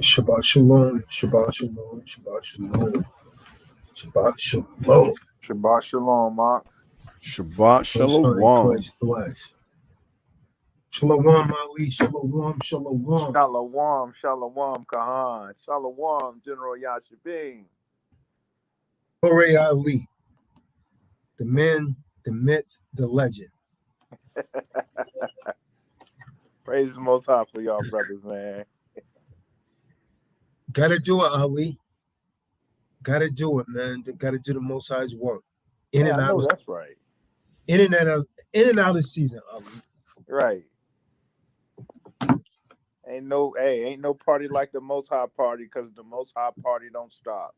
Shabbat shalom, Shabbat shalom, Shabbat shalom, Shabbat shalom. Shabbat shalom, Mark. Shabbat shalom. Bless. Shalom, Ali. Shalom, shalom. Shalom, shalom, Kahan. Shalom, General Yashabin. Hooray, Ali. The man, the myth, the legend. Praise the Most High for y'all brothers, man. Gotta do it, Ali. Gotta do it, man. Gotta do the Most High's work. I know that's right. In and out of season, Ali. Right. Ain't no party like the Most High party, because the Most High party don't stop.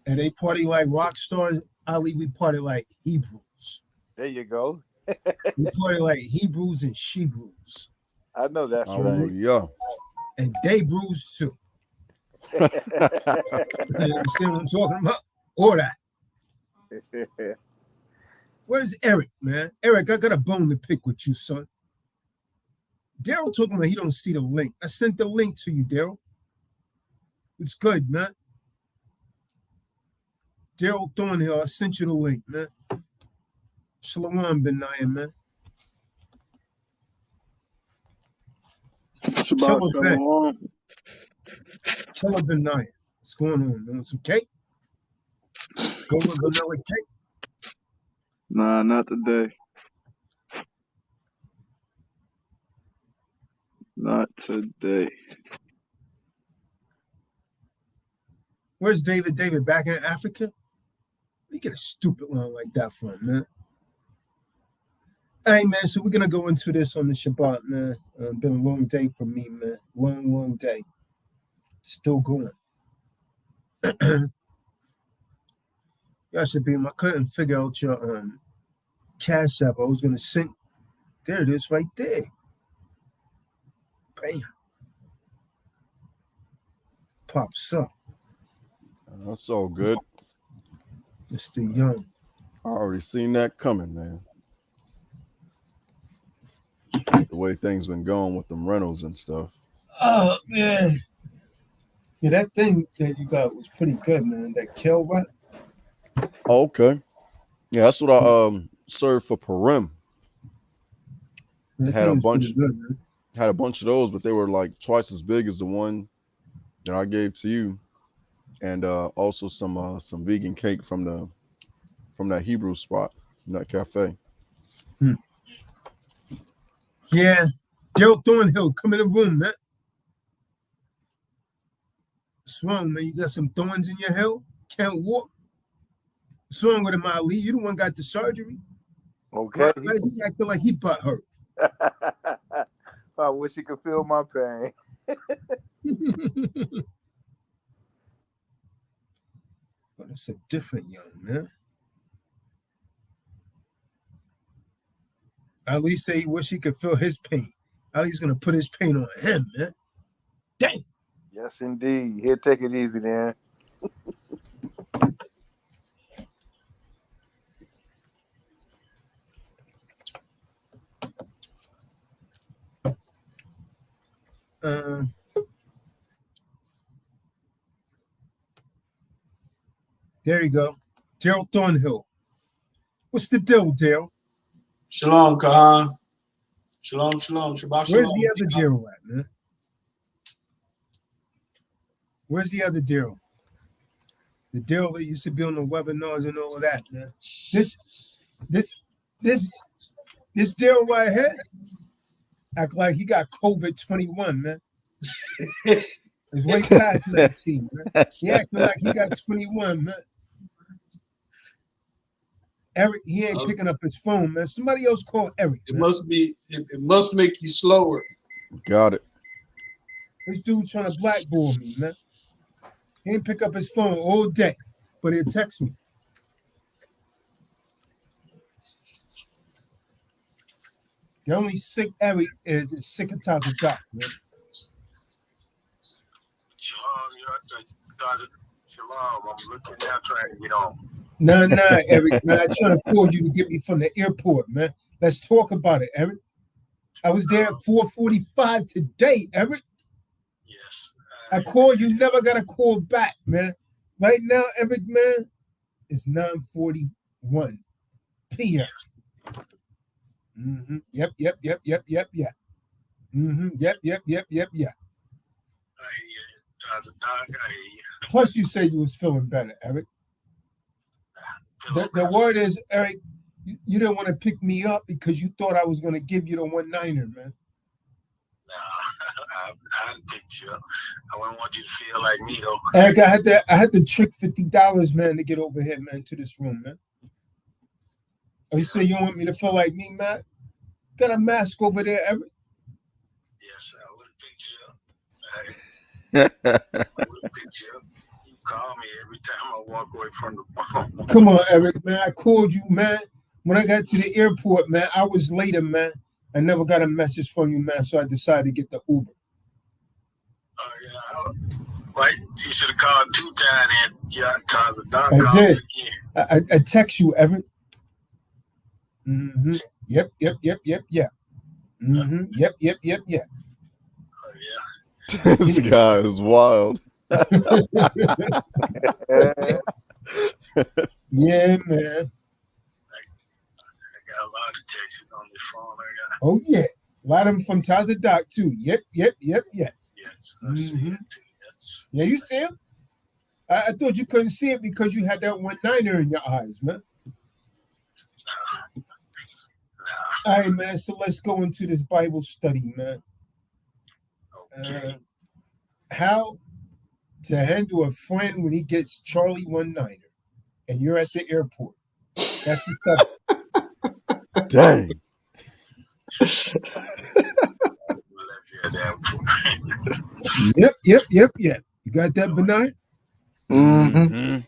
And they party like rock stars, Ali. We party like Hebrews. There you go. We party like Hebrews and Shebrews. I know that's right. Oh, yeah. And they bruise too. You understand what I'm talking about? Or that. Where's Eric, man? Eric, I got a bone to pick with you, son. Daryl talking about he don't see the link. I sent the link to you, Daryl. It's good, man. Daryl Thornhill, I sent you the link, man. Shalom, Ben Nayan, man. Shabbat shalom. Killer Ben Nayan. What's going on, man? Some cake? Go with vanilla cake? Nah, not today. Not today. Where's David? David back in Africa? Where you get a stupid line like that from, man? Hey, man, so we're going to go into this on the Shabbat, man. Been a long day for me, man. Long day. Still going. Y'all should be. I couldn't figure out your Cash App. I was going to send. There it is right there. Bam. Pops up. That's all good. Mr. Young. I already seen that coming, man. The way things been going with them rentals and stuff. Oh, man. Yeah, that thing that you got was pretty good, man. That kill, right? Oh, okay. Yeah, that's what I served for Purim. Had a bunch of those, but they were like twice as big as the one that I gave to you. And also some vegan cake from that Hebrew spot, from that cafe. Yeah. Daryl Thornhill, come in the room, man. What's wrong, man? You got some thorns in your hell? Can't walk? What's wrong with him, Ali? You the one got the surgery. Okay. Why is he acting like he butt hurt? I wish he could feel my pain. But it's a different young man. Ali say he wish he could feel his pain. Ali's gonna put his pain on him, man. Dang. Yes, indeed. Here, take it easy, then. There you go. Daryl Thornhill. What's the deal, Daryl? Shalom, Kahan. Shalom. Shabbat shalom. Where's the other Daryl at, man? Where's the other Daryl? The Daryl that used to be on the webinars and all of that, man. This Daryl right here act like he got COVID-21, man. It's way past 19, man. He acting like he got 21, man. Eric, he ain't picking up his phone, man. Somebody else call Eric. It must make you slower. Got it. This dude trying to blackball me, man. He ain't pick up his phone all day, but he'll text me. The only sick Eric is sick of Tazadaq, man. Shalom, I'm looking now trying to get on. Nah, Eric, man. I'm trying to call you to get me from the airport, man. Let's talk about it, Eric. I was there at 4:45 today, Eric. I called you, never got a call back, man. Right now, Eric, man, it's 9:41 p.m. Yep. Yep. Yep. Yep. Yep. I hear you. Tazadaq, I hear you. Plus, you said you was feeling better, Eric. The word is, Eric, you didn't want to pick me up because you thought I was going to give you the one-niner, man. Nah, I didn't pick you up. I wouldn't want you to feel like me, though. Eric, I had to trick $50, man, to get over here, man, to this room, man. Oh, you say you want me to feel like me, man? Got a mask over there, Eric. Yes, I would have picked you up. I would have picked you up. You call me every time I walk away from the phone. Come on, Eric, man. I called you, man. When I got to the airport, man, hours later, man, I never got a message from you, man, so I decided to get the Uber. Oh, yeah. Well, you should have called 2 times and yeah, Tazadaq I called did. again. I text you, Eric. Yep. Yep. Oh, yeah. This guy is wild. Yeah, man. I got a lot of texts on this phone. Oh, yeah. A lot of them from Tazadaq, too. Yep. Yes, I see it too. Yes. Yeah, you see him? I thought you couldn't see it because you had that one-niner in your eyes, man. Nah. All right, man. So let's go into this Bible study, man. Okay. How to handle a friend when he gets Charlie one-niner and you're at the airport. That's the subject. Dang. Yep. You got that, Benai? Mm-hmm.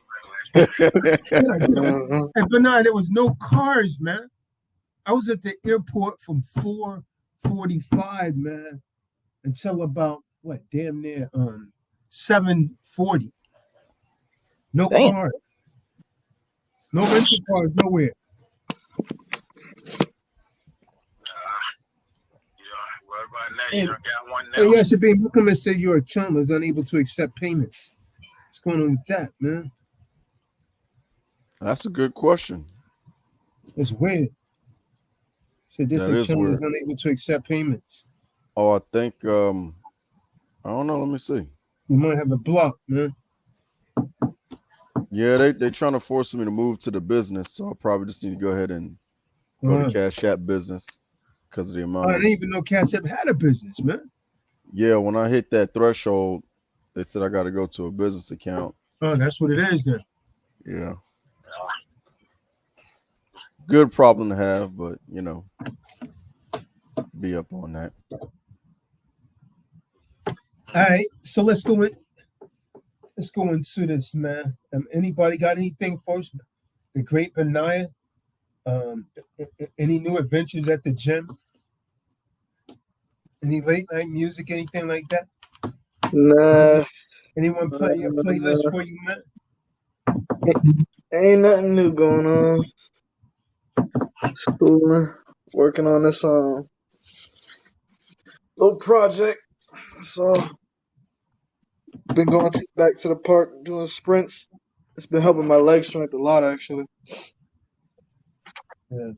And Benai, there was no cars, man. I was at the airport from 4:45, man, until about damn near 7:40. No cars. No rental cars nowhere. You don't got one now. Hey, yeah, Shabir, you come and say you're a chum is unable to accept payments. What's going on with that, man? That's a good question. It's weird. Said this That is chum weird. is unable to accept payments. Oh, I think I don't know. Let me see. You might have a block, man. Yeah, they trying to force me to move to the business, so I probably just need to go ahead and go to Cash App business because of the amount. I didn't even know Cash App had a business, man. Yeah, when I hit that threshold, they said I got to go to a business account. Oh, that's what it is then. Yeah. Good problem to have, but be up on that. All right, so let's go into this, man. Anybody got anything first? The great Benaiah. Any new adventures at the gym? Any late night music, anything like that? Nah. Anyone play a playlist for you, man? Ain't nothing new going on. Schooling, working on this little project. So been going back to the park doing sprints. It's been helping my leg strength a lot, actually. Yeah.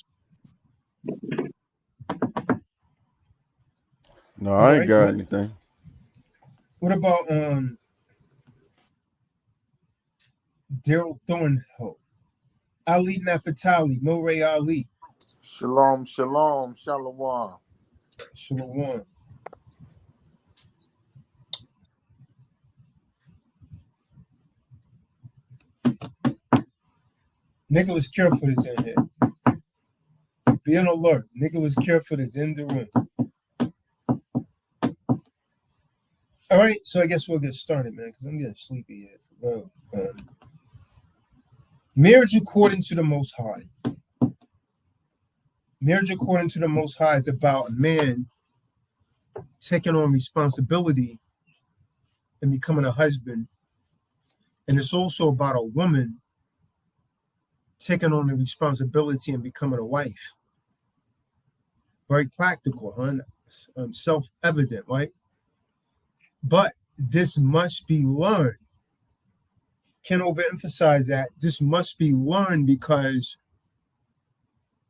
No, I ain't got anything. What about Daryl Thornhill, Ali Nafatali, Moray Ali? Shalom. Shalom. Nicholas Careford is in here. Be on alert. Nicholas Careford is in the room. All right, so I guess we'll get started, man, because I'm getting sleepy here. Marriage according to the Most High. Marriage according to the Most High is about a man taking on responsibility and becoming a husband. And it's also about a woman taking on the responsibility and becoming a wife. Very practical, huh? Self-evident, right? But this must be learned. Can't overemphasize that. This must be learned because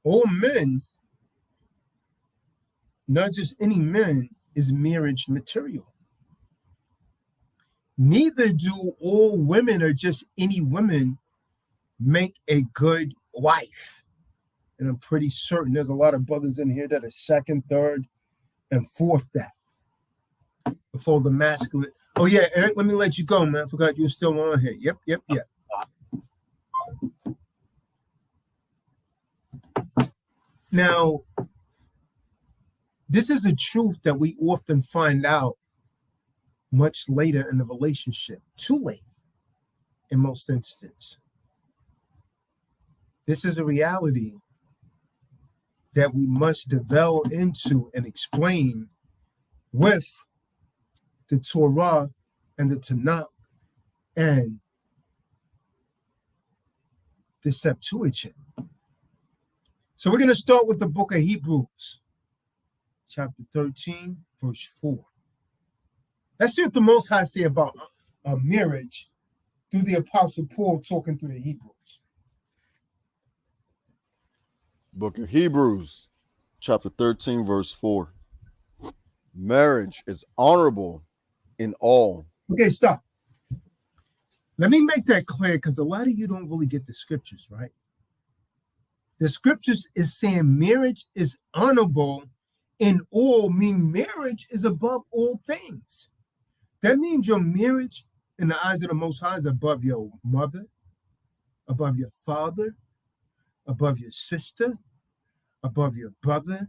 all men, not just any men, is marriage material. Neither do all women or just any women make a good wife. And I'm pretty certain there's a lot of brothers in here that are second, third, and fourth that. Before the masculine. Oh, yeah, Eric, let me let you go, man. I forgot you were still on here. Yep. Now, this is a truth that we often find out much later in the relationship. Too late in most instances. This is a reality that we must delve into and explain with the Torah and the Tanakh and the Septuagint. So we're going to start with the book of Hebrews, chapter 13, verse 4. Let's see what the Most High say about marriage through the Apostle Paul talking to the Hebrews. Book of Hebrews, chapter 13, verse 4. Marriage is honorable in all. Okay, stop. Let me make that clear because a lot of you don't really get the scriptures, right? The scriptures is saying marriage is honorable in all, meaning marriage is above all things. That means your marriage in the eyes of the Most High is above your mother, above your father, above your sister, above your brother,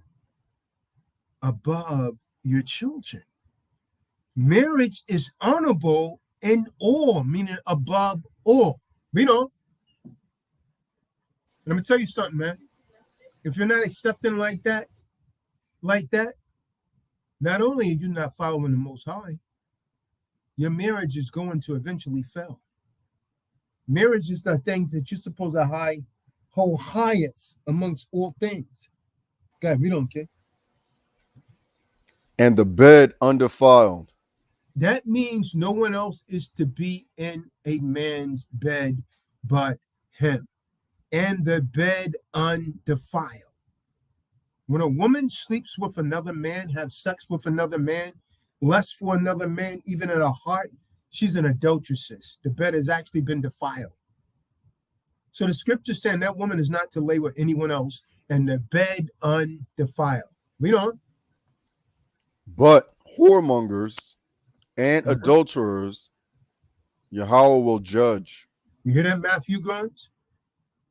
above your children. Marriage is honorable in all, meaning above all. You know, let me tell you something, man. If you're not accepting like that, not only are you not following the Most High, your marriage is going to eventually fail. Marriage is the things that you're supposed to hold highest amongst all things. God, we don't care. And the bed undefiled. That means no one else is to be in a man's bed but him. And the bed undefiled. When a woman sleeps with another man, have sex with another man, lust for another man, even in her heart, she's an adulteress. The bed has actually been defiled. So the scripture saying that woman is not to lay with anyone else, and the bed undefiled. Read on. But whoremongers and adulterers, Yahweh will judge. You hear that, Matthew Grimes?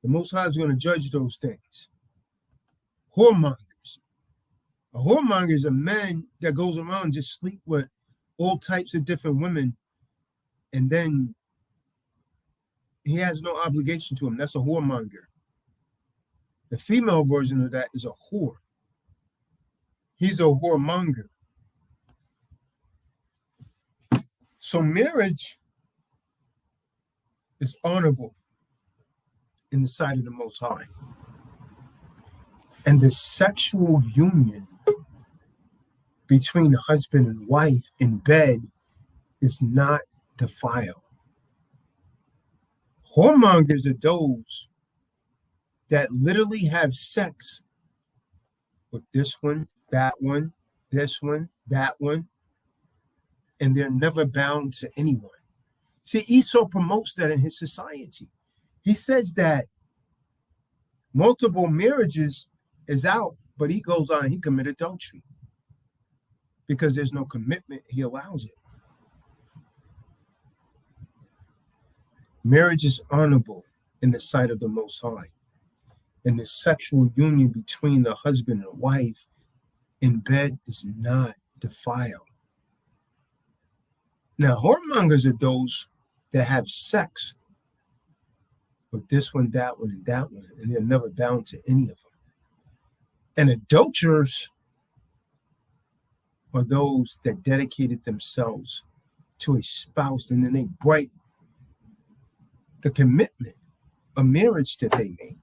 The Most High is going to judge those things. Whoremongers. A whoremonger is a man that goes around and just sleep with all types of different women, and then he has no obligation to them. That's a whoremonger. The female version of that is a whore. He's a whoremonger. So marriage is honorable in the sight of the Most High. And the sexual union between husband and wife in bed is not defiled. Whoremongers are those that literally have sex with this one, that one, this one, that one, and they're never bound to anyone. See, Esau promotes that in his society. He says that multiple marriages is out, but he goes on, he committed adultery. Because there's no commitment, he allows it. Marriage is honorable in the sight of the Most High. And the sexual union between the husband and wife in bed is not defiled. Now, whoremongers are those that have sex with this one, that one, and that one, and they're never bound to any of them. And adulterers are those that dedicated themselves to a spouse and then they break the commitment of marriage that they made.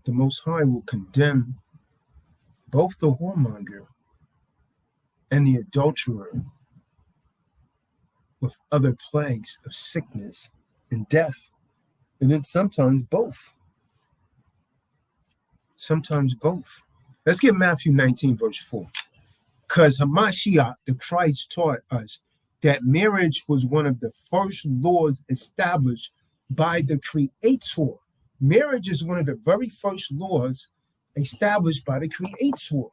The Most High will condemn both the whoremonger and the adulterer with other plagues of sickness and death. And then sometimes both. Sometimes both. Let's get Matthew 19, verse 4. Because Hamashiach, the Christ, taught us that marriage was one of the first laws established by the Creator. Marriage is one of the very first laws established by the Creator.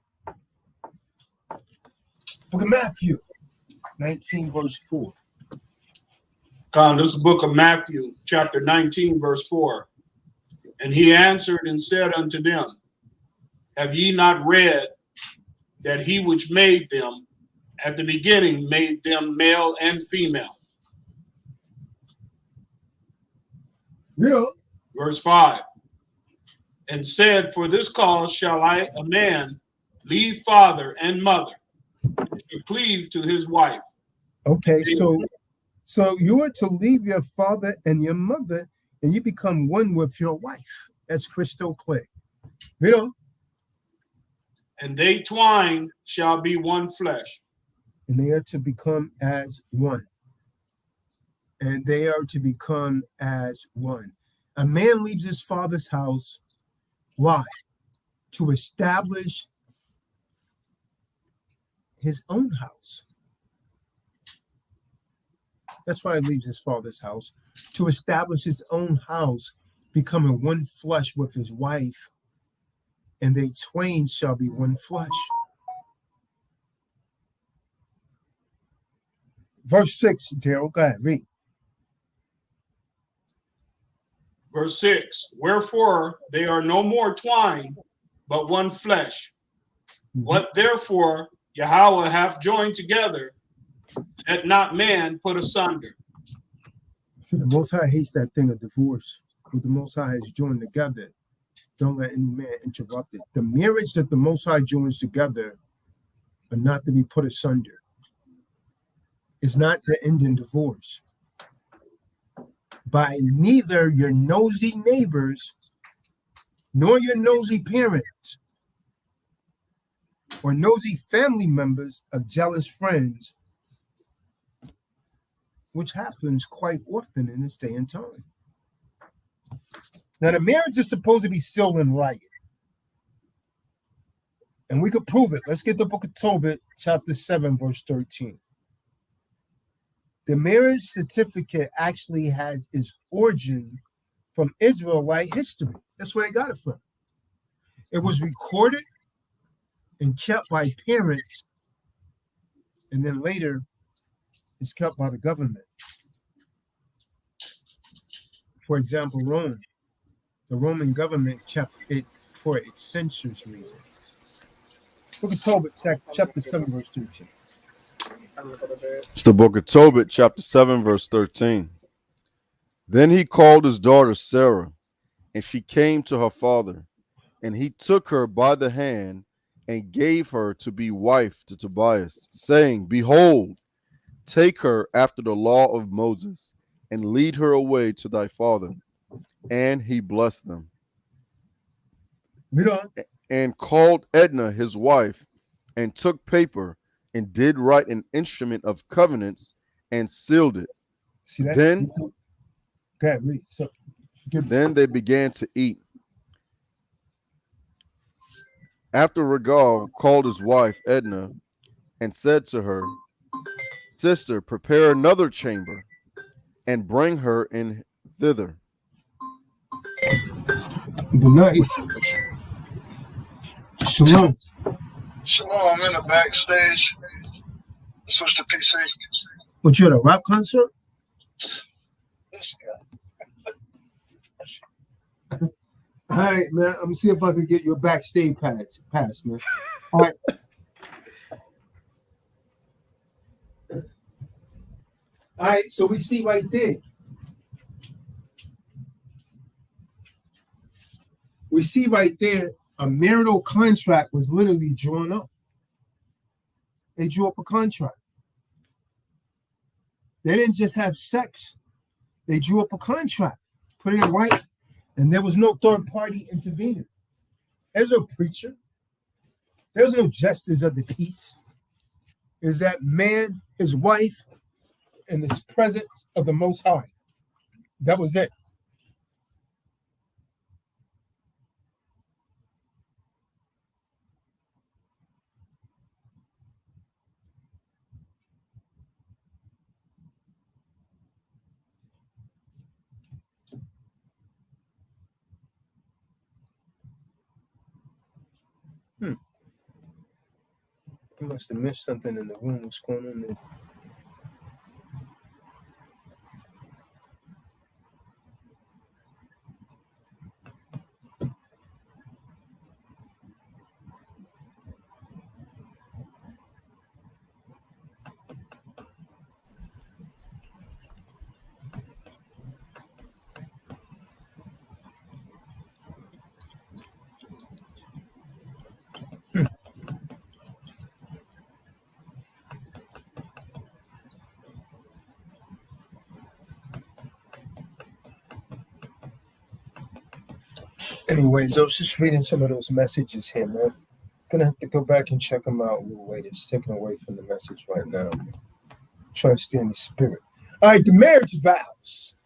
Book of Matthew 19, verse 4. This is the book of Matthew, chapter 19, verse 4. And he answered and said unto them, have ye not read that he which made them at the beginning made them male and female? Yeah. Verse 5. And said, for this cause shall a man leave father and mother, and shall cleave to his wife. Okay, so you are to leave your father and your mother, and you become one with your wife. That's crystal clear. You know? And they twine shall be one flesh. And they are to become as one. And they are to become as one. A man leaves his father's house. Why? To establish his own house. That's why he leaves his father's house. To establish his own house, becoming one flesh with his wife. And they twain shall be one flesh. Verse 6, Daryl, go ahead, read. Verse 6, wherefore they are no more twine, but one flesh. What therefore Yahweh hath joined together, let not man put asunder. See, the Most High hates that thing of divorce. What the Most High has joined together, don't let any man interrupt it. The marriage that the Most High joins together are not to be put asunder. It's not to end in divorce. By neither your nosy neighbors nor your nosy parents or nosy family members of jealous friends, which happens quite often in this day and time. Now, the marriage is supposed to be sealed in writing. And we could prove it. Let's get the book of Tobit, chapter 7, verse 13. The marriage certificate actually has its origin from Israelite history. That's where they got it from. It was recorded and kept by parents, and then later it's kept by the government. For example, Rome. The Roman government kept it for its census reasons. Book of Tobit, chapter 7, verse 13. It's the book of Tobit, chapter 7, verse 13. Then he called his daughter Sarah, and she came to her father, and he took her by the hand and gave her to be wife to Tobias, saying, behold, take her after the law of Moses, and lead her away to thy father. And he blessed them. And called Edna his wife, and took paper, and did write an instrument of covenants, and sealed it. See that? Then, go ahead, read. So, then they began to eat. After Regal called his wife Edna, and said to her, sister, prepare another chamber, and bring her in thither. Good night. Shalom. Shalom, I'm in the backstage. Switch to PC. What, you at a rap concert? This guy. All right, man. I'm gonna see if I can get you a backstage pass, man. All right. All right, so we see right there. We see right there a marital contract was literally drawn up. They drew up a contract. They didn't just have sex. They drew up a contract, put it in writing, and there was no third party intervening. There's no preacher. There's no justice of the peace. is that man, his wife, in the presence of the Most High. That was it. I must have missed something in the room. What's going on there? Anyways, I was just reading some of those messages here, man. Gonna have to go back and check them out a little later. It's taken away from the message right now. Trying to stay in the spirit. All right, the marriage vows.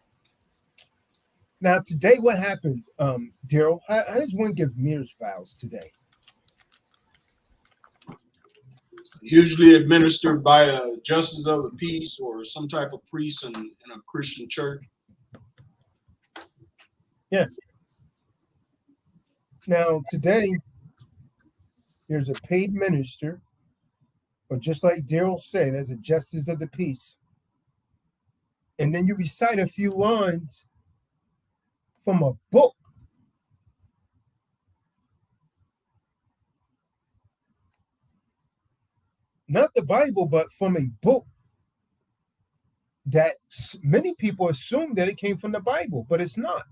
Now, today, what happens, Daryl? How does one give marriage vows today? Usually administered by a justice of the peace or some type of priest in a Christian church. Yeah. Now, today, there's a paid minister, or just like Daryl said, as a justice of the peace. And then you recite a few lines from a book. Not the Bible, but from a book that many people assume that it came from the Bible, but it's not.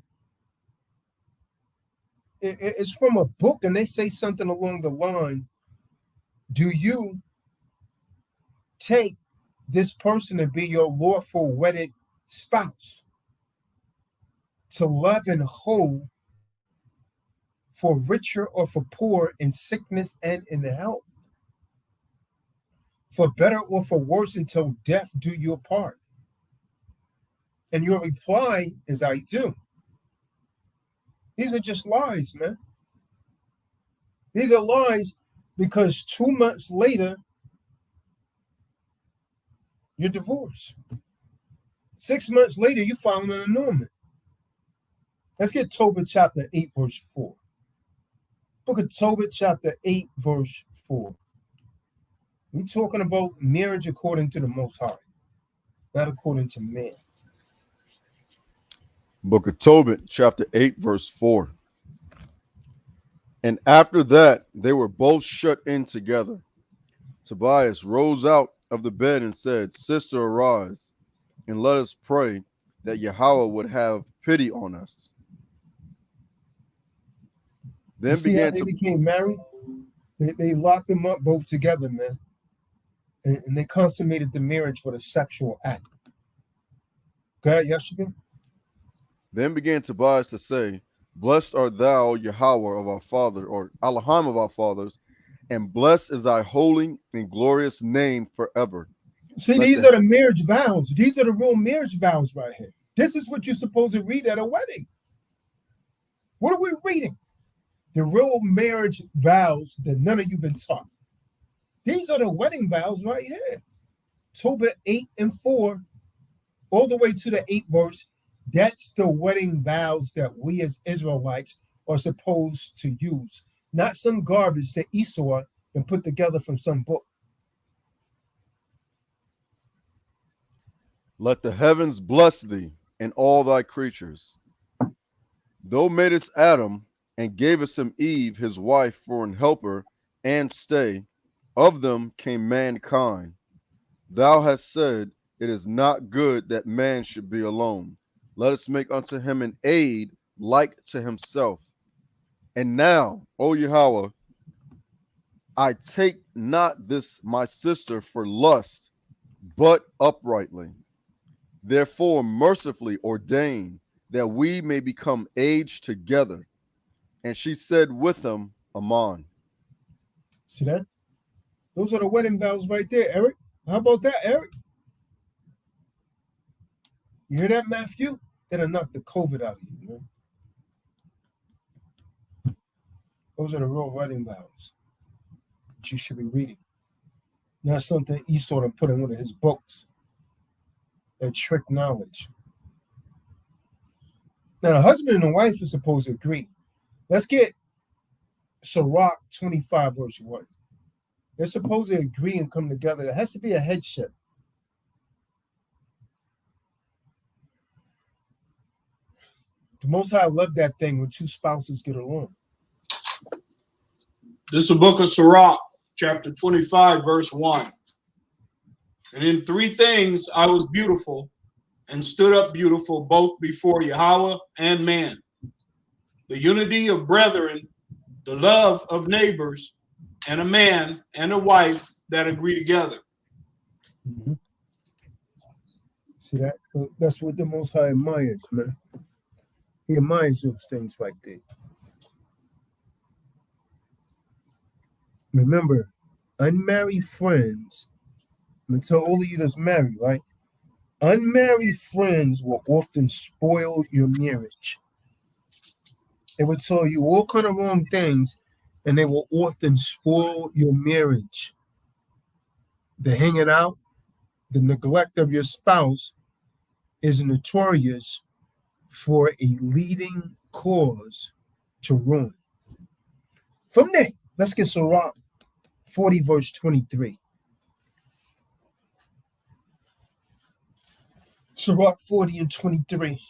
It's from a book, and they say something along the line, do you take this person to be your lawful wedded spouse, to love and hold, for richer or for poor, in sickness and in health, for better or for worse, until death do you apart? And your reply is, I do. These are just lies, man. These are lies because 2 months later, you're divorced. 6 months later, you file an annulment. Let's get Tobit chapter 8, verse 4. Book of Tobit chapter 8, verse 4. We're talking about marriage according to the Most High, not according to man. Book of Tobit, chapter 8, verse 4. And after that, they were both shut in together. Tobias rose out of the bed and said, Sister, arise, and let us pray that Yahweh would have pity on us. Then began they became married. They locked them up both together, man. And they consummated the marriage with a sexual act. Go ahead, Yeshua. Then began Tobias to say, Blessed art thou, Yahweh of our father, or Elohim of our fathers, and blessed is thy holy and glorious name forever. See, these are the marriage vows. These are the real marriage vows right here. This is what you're supposed to read at a wedding. What are we reading? The real marriage vows that none of you been taught. These are the wedding vows right here. Tobit 8 and 4, all the way to the 8th verse. That's the wedding vows that we as Israelites are supposed to use. Not some garbage that Esau and put together from some book. Let the heavens bless thee and all thy creatures. Thou madest Adam and gavest him Eve, his wife, for an helper and stay. Of them came mankind. Thou hast said, it is not good that man should be alone. Let us make unto him an aid like to himself. And now, O Yahweh, I take not this my sister for lust, but uprightly. Therefore, mercifully ordain that we may become aged together. And she said with him, Aman. See that? Those are the wedding vows right there, Eric. How about that, Eric? You hear that, Matthew? That'll knock the COVID out of you, man. Those are the real wedding vows that you should be reading. Not something Esau to put in one of his books. That trick knowledge. Now, the husband and the wife are supposed to agree. Let's get Sirach 25, verse 1. They're supposed to agree and come together. There has to be a headship. The Most High loved that thing when two spouses get along. This is the book of Sirach, chapter 25, verse 1. And in three things I was beautiful and stood up beautiful both before Yahweh and man. The unity of brethren, the love of neighbors, and a man and a wife that agree together. Mm-hmm. See that? That's what the Most High admires, man. He admires those things right there. Remember, unmarried friends, until all of you that's married, right? Unmarried friends will often spoil your marriage. They will tell you all kind of wrong things, and they will often spoil your marriage. The hanging out, the neglect of your spouse is notorious for a leading cause to ruin. From there, let's get Sirach 40, verse 23. Sirach 40 and 23.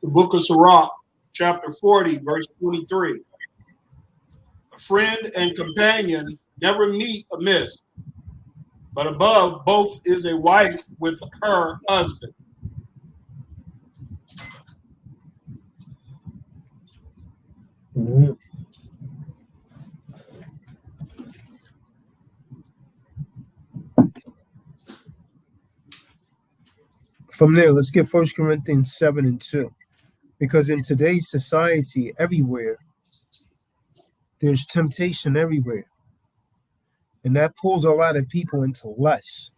The book of Sirach, chapter 40, verse 23. A friend and companion never meet amiss, but above both is a wife with her husband. Mm-hmm. From there, let's get 1 Corinthians 7 and 2. Because in today's society, everywhere, there's temptation everywhere. And that pulls a lot of people into lust,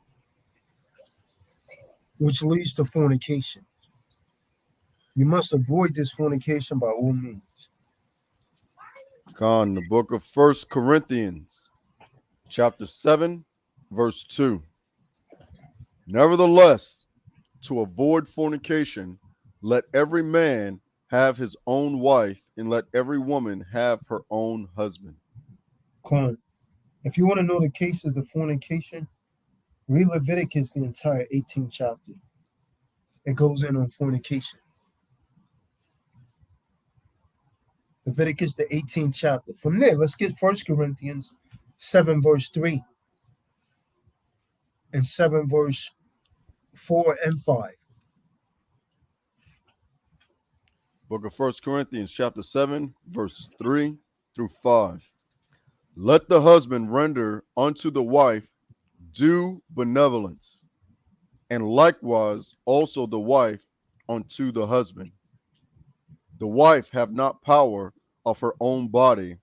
which leads to fornication. You must avoid this fornication by all means. Con, the book of 1 Corinthians, chapter 7, verse 2. Nevertheless, to avoid fornication, let every man have his own wife, and let every woman have her own husband. Con, if you want to know the cases of fornication, read Leviticus, the entire 18th chapter. It goes in on fornication. Leviticus, the 18th chapter. From there, let's get 1 Corinthians 7, verse 3 and 7, verse 4 and 5. Book of 1 Corinthians, chapter 7, verse 3 through 5. Let the husband render unto the wife due benevolence, and likewise also the wife unto the husband. The wife have not power of her own body,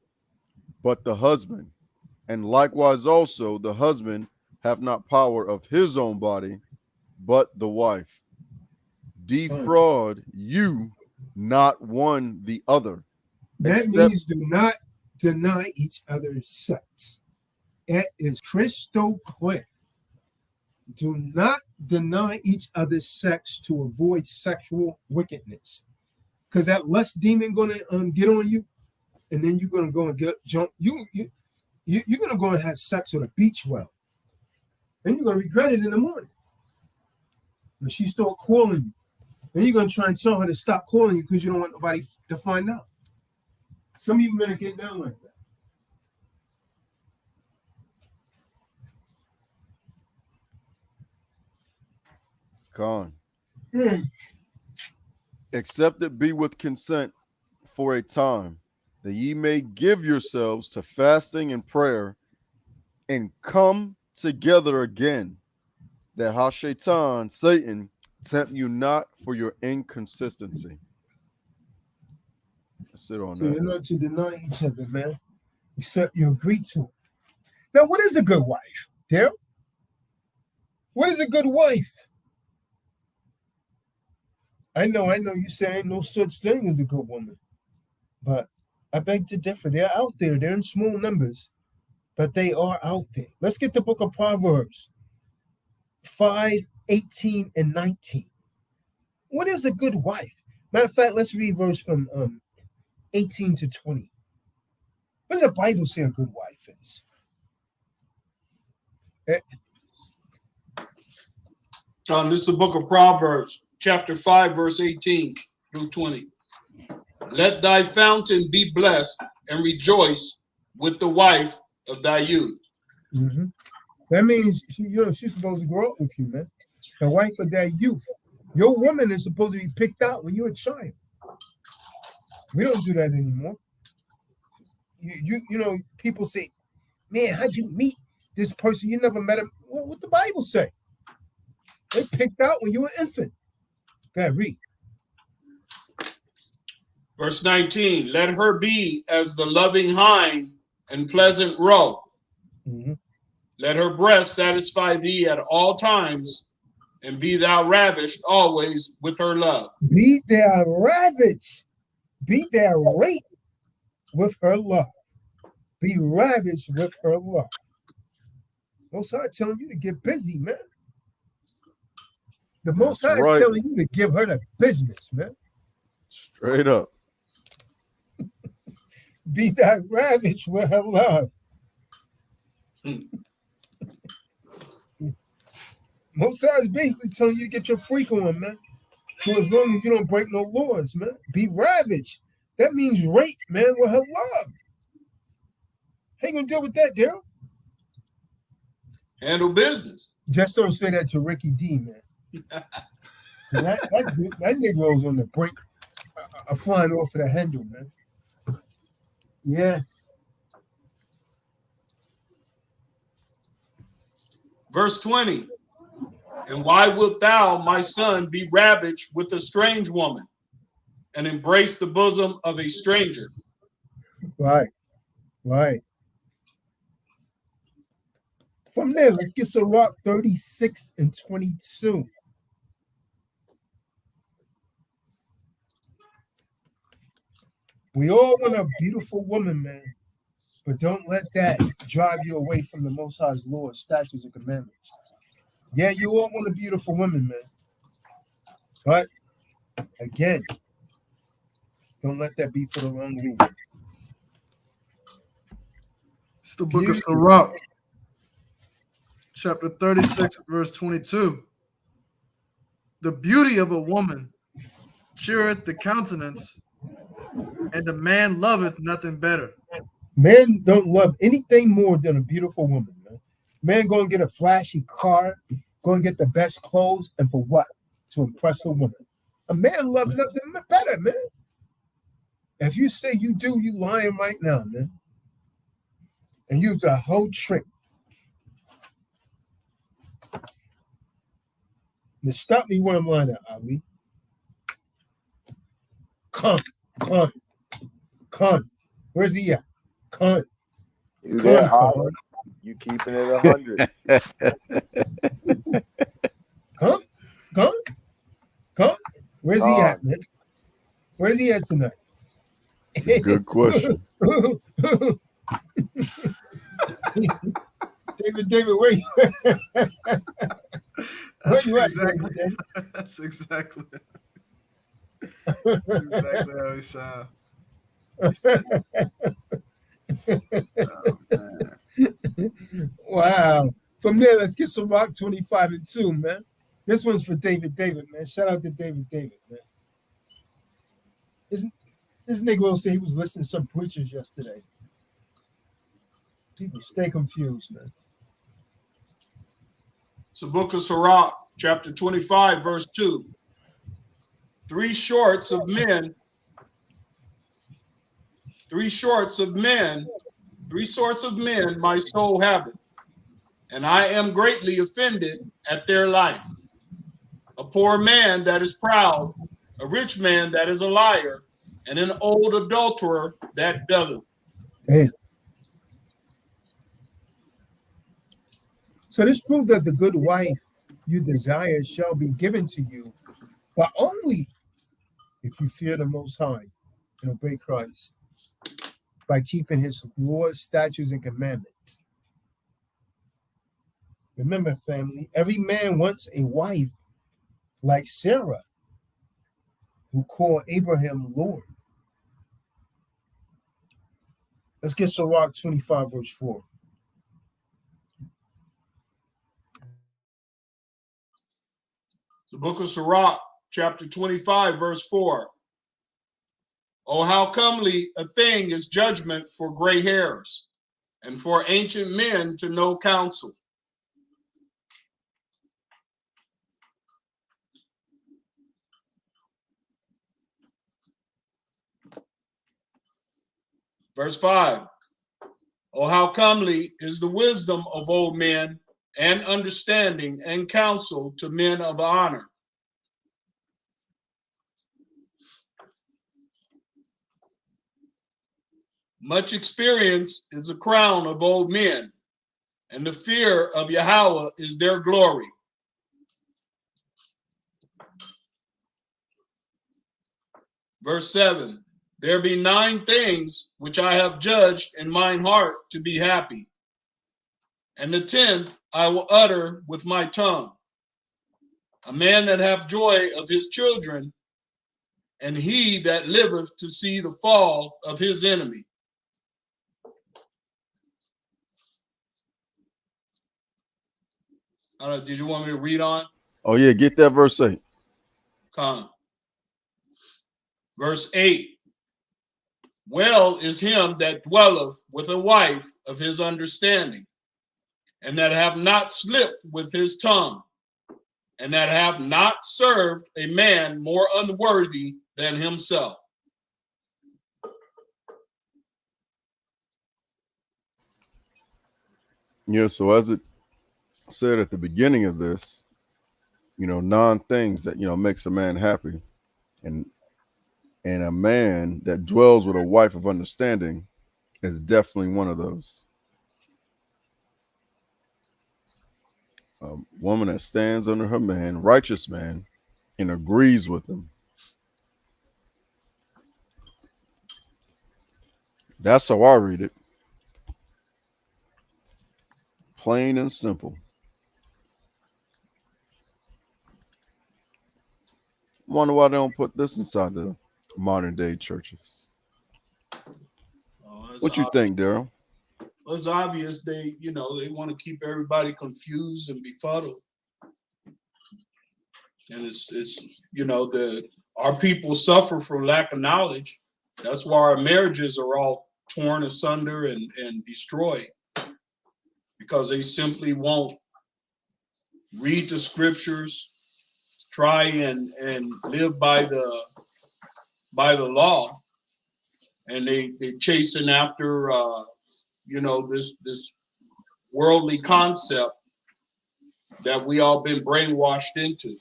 but the husband, and likewise also the husband have not power of his own body, but the wife. Defraud you not one the other. That means do not deny each other's sex. It is crystal clear. Do not deny each other's sex to avoid sexual wickedness. Because that lust demon gonna get on you, and then you're gonna go and jump. You're gonna go and have sex with a beach well. Then you're gonna regret it in the morning. When she start calling you, then you're gonna try and tell her to stop calling you because you don't want nobody to find out. Some of you gonna get down like that. Con. Except it be with consent for a time, that ye may give yourselves to fasting and prayer, and come together again, that Hashatan, Satan, tempt you not for your inconsistency. Let's sit on So that. you're not to deny each other, man. Except you agree to it. Now, what is a good wife, Daryl? What is a good wife? I know you say ain't no such thing as a good woman, but I beg to differ. They're out there. They're in small numbers, but they are out there. Let's get the book of Proverbs 5:18 and 19. What is a good wife? Matter of fact, let's read verse from 18 to 20. What does the Bible say a good wife is? This is the book of Proverbs, chapter 5, verse 18 through 20. Let thy fountain be blessed and rejoice with the wife of thy youth. Mm-hmm. That means she's supposed to grow up with you, man. The wife of that youth. Your woman is supposed to be picked out when you're a child. We don't do that anymore. You know, people say, man, how'd you meet this person? You never met him. Well, what the Bible say? They picked out when you were an infant. Go ahead, read. Verse 19, let her be as the loving hind and pleasant roe. Mm-hmm. Let her breast satisfy thee at all times, and be thou ravished always with her love. Be thou ravaged. Be thou raped with her love. Be ravaged with her love. Most High telling you to get busy, man. The Most High is telling you to give her the business, man. Straight up. Be thou ravaged with her love. Most High is basically telling you to get your freak on, man. So as long as you don't break no laws, man, be ravaged. That means rape, man, with her love. How you gonna deal with that, Daryl? Handle business. Just don't say that to Ricky D, man. that Negro's on the brink of flying off of the handle, man. Yeah. Verse 20. And why wilt thou, my son, be ravaged with a strange woman and embrace the bosom of a stranger? Right. From there, let's get Sirach 36 and 22. We all want a beautiful woman, man, but don't let that drive you away from the Most High's laws, statutes, and commandments. Yeah, you all want a beautiful woman, man, but again, don't let that be for the wrong reason. It's the book of Sirach, chapter 36, verse 22. The beauty of a woman cheereth the countenance, and a man loveth nothing better. Men don't love anything more than a beautiful woman, man. Man go and get a flashy car, go and get the best clothes, and for what? To impress a woman. A man loves nothing better, man. If you say you do, you lying right now, man. And use a whole trick. Now stop me where I'm lying at, Ali. Con. Where's he at? Con. You there, Howard? You keeping it 100. Con. Where's he at, man? Where's he at tonight? That's a good question. David, where you at? Where you at, David? That's exactly how he sounds. Wow. From there, let's get some Rock 25 and 2, man. This one's for David, man. Shout out to David, man. This nigga will say he was listening to some preachers yesterday. People stay confused, man. It's the book of Sirach, chapter 25, verse 2. Three sorts of men my soul haveth, and I am greatly offended at their life. A poor man that is proud, a rich man that is a liar, and an old adulterer that dotheth. Damn. So this proves that the good wife you desire shall be given to you, but only if you fear the Most High and obey Christ by keeping his laws, statutes, and commandments. Remember, family, every man wants a wife like Sarah, who called Abraham Lord. Let's get Sirach 25, verse 4. The book of Sirach, chapter 25, verse 4. Oh, how comely a thing is judgment for gray hairs, and for ancient men to know counsel. Verse 5. Oh, how comely is the wisdom of old men, and understanding and counsel to men of honor. Much experience is a crown of old men, and the fear of Yahweh is their glory. Verse 7. There be 9 things which I have judged in mine heart to be happy, and the 10th I will utter with my tongue. A man that hath joy of his children, and he that liveth to see the fall of his enemy. Did you want me to read on? Oh yeah, get that verse 8. Come. Verse 8. Well is him that dwelleth with a wife of his understanding, and that have not slipped with his tongue, and that have not served a man more unworthy than himself. Yeah, so as it said at the beginning of this, 9 things that makes a man happy, and a man that dwells with a wife of understanding is definitely one of those. A woman that stands under her man, righteous man, and agrees with him. That's how I read it. Plain and simple. Wonder why they don't put this inside the modern day churches. What you think, Daryl? Well, it's obvious they want to keep everybody confused and befuddled. And it's our people suffer from lack of knowledge. That's why our marriages are all torn asunder and destroyed, because they simply won't read the scriptures, try and live by the law, and they chasing after this worldly concept that we all been brainwashed into.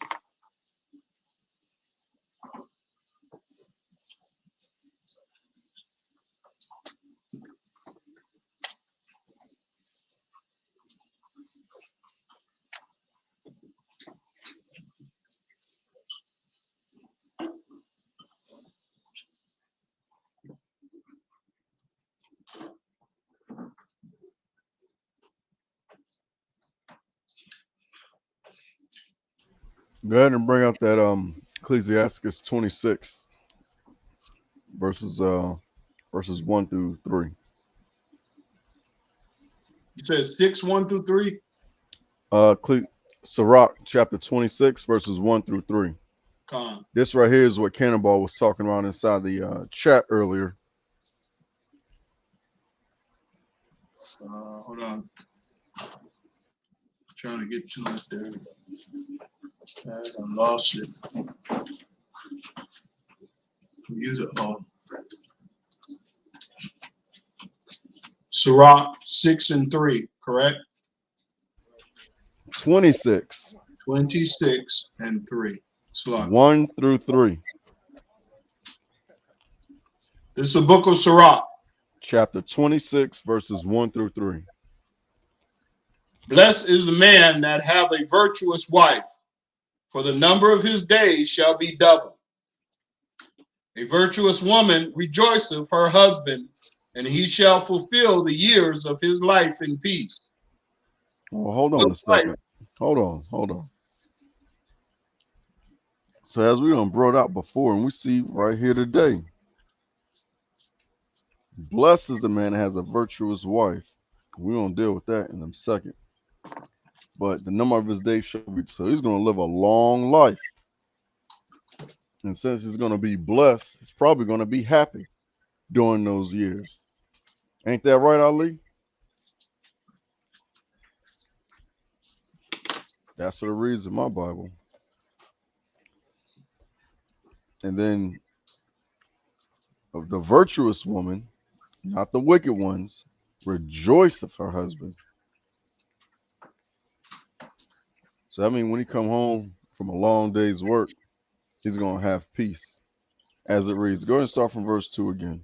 Go ahead and bring out that Ecclesiasticus 26 verses 1 through 3. You said 6, 1 through 3? Sirach chapter 26 verses 1 through 3. Con. This right here is what Cannonball was talking about inside the chat earlier. Hold on. Trying to get to it there. I lost it. Use it all. Sirach 6 and 3, correct? 26. 26 and 3. Sirach. 1 through 3. This is the book of Sirach. Chapter 26 verses 1 through 3. Blessed is the man that hath a virtuous wife, for the number of his days shall be double. A virtuous woman rejoiceth her husband, and he shall fulfill the years of his life in peace. Well, hold on a second. Hold on. So as we done brought out before, and we see right here today, blessed is the man that has a virtuous wife. We're going to deal with that in a second. But the number of his days shall be, so he's going to live a long life. And since he's going to be blessed, he's probably going to be happy during those years. Ain't that right, Ali? That's what it reads in my Bible. And then of the virtuous woman, not the wicked ones, rejoiceth her husband. So I mean, when he come home from a long day's work, he's going to have peace, as it reads. Go ahead and start from verse 2 again.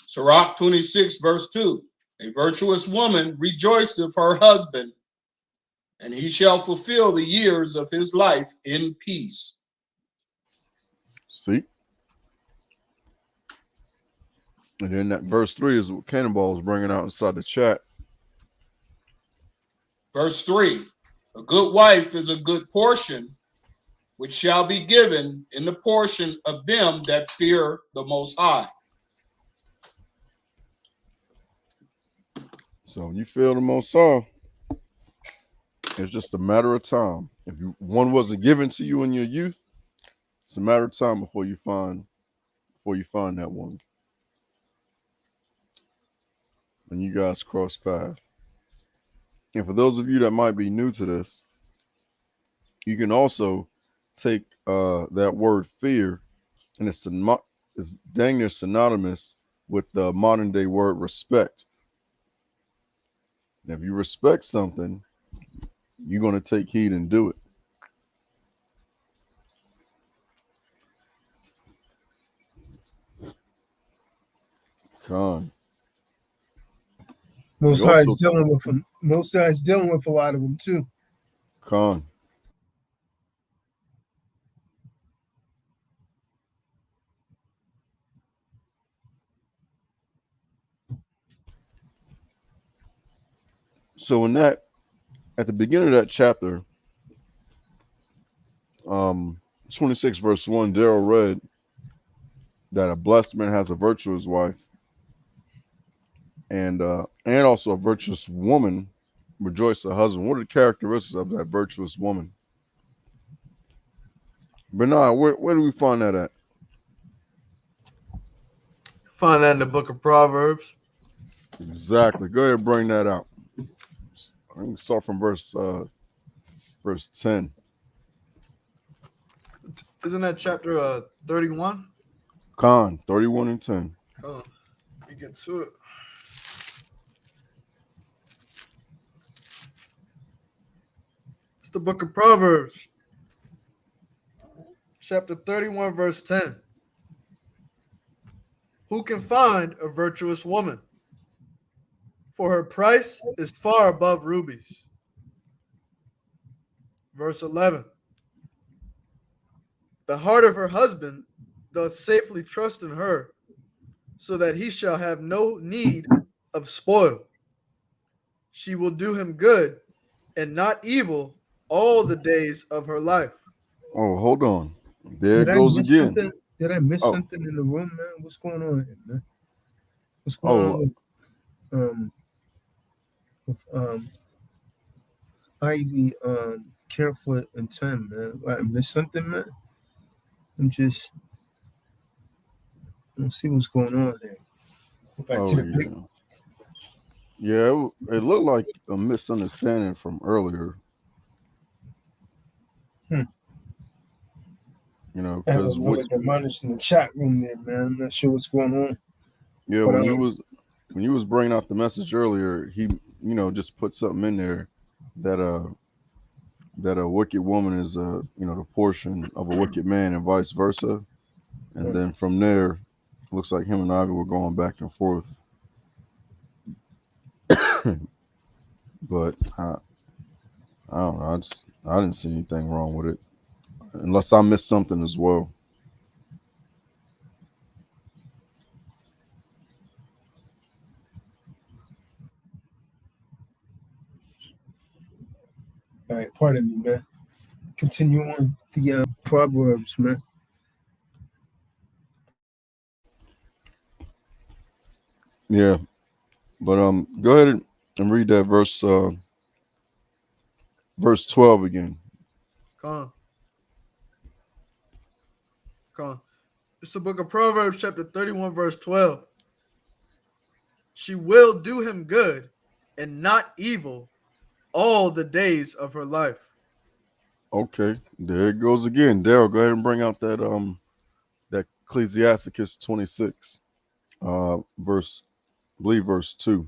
Sirach 26, verse 2. A virtuous woman rejoiceth her husband, and he shall fulfill the years of his life in peace. See? And then that verse 3 is what Cannonball is bringing out inside the chat. Verse 3. A good wife is a good portion, which shall be given in the portion of them that fear the Most High. So when you feel the Most High, it's just a matter of time. If one wasn't given to you in your youth, it's a matter of time before you find that one. And you guys cross paths. And for those of you that might be new to this, you can also take that word fear, and it's dang near synonymous with the modern day word respect. And if you respect something, you're going to take heed and do it. Con. Most High is dealing with them. Most High is dealing with a lot of them too. Con. So in that, at the beginning of that chapter, 26 verse 1, Daryl read that a blessed man has a virtuous wife, and also a virtuous woman rejoices her husband. What are the characteristics of that virtuous woman? Bernard, where do we find that at? Find that in the book of Proverbs. Exactly. Go ahead and bring that out. I can start from verse 10. Isn't that chapter 31? Con 31 and 10. Oh, we get to it. It's the book of Proverbs, chapter 31, verse 10. Who can find a virtuous woman? For her price is far above rubies. Verse 11. The heart of her husband doth safely trust in her, so that he shall have no need of spoil. She will do him good and not evil all the days of her life. Oh, hold on. There it goes again. Did I miss something in the room, man? What's going on here, man? What's going on with Ivy, Carefoot, and Tim, man? I missed something, man. I'm just let's see what's going on there. Go back to the big. Yeah, it looked like a misunderstanding from earlier. You know, because what the minus in the chat room there, man. I'm not sure what's going on. Yeah, but when you was bringing out the message earlier, he just put something in there that a wicked woman is the portion of a wicked man and vice versa. And then from there, looks like him and Ivy were going back and forth. But I don't know. I didn't see anything wrong with it, unless I missed something as well. All right, pardon me, man. Continue on the Proverbs, man. Yeah, but go ahead and read that verse 12 again. Come on. It's the book of Proverbs, chapter 31, verse 12. She will do him good and not evil all the days of her life. Okay, there it goes again. Daryl, go ahead and bring out that Ecclesiasticus 26, verse, I believe verse 2.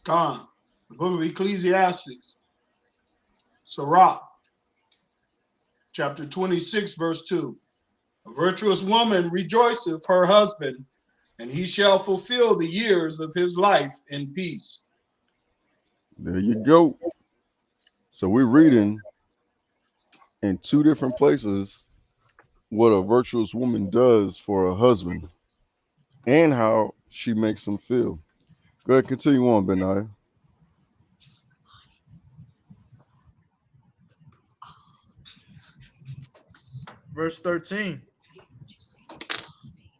Con, the book of Ecclesiastes, Sirach, chapter 26, verse 2. A virtuous woman rejoiceth her husband, and he shall fulfill the years of his life in peace. There you go. So we're reading in two different places what a virtuous woman does for her husband and how she makes him feel. Go ahead, continue on, Benaiah. Verse 13.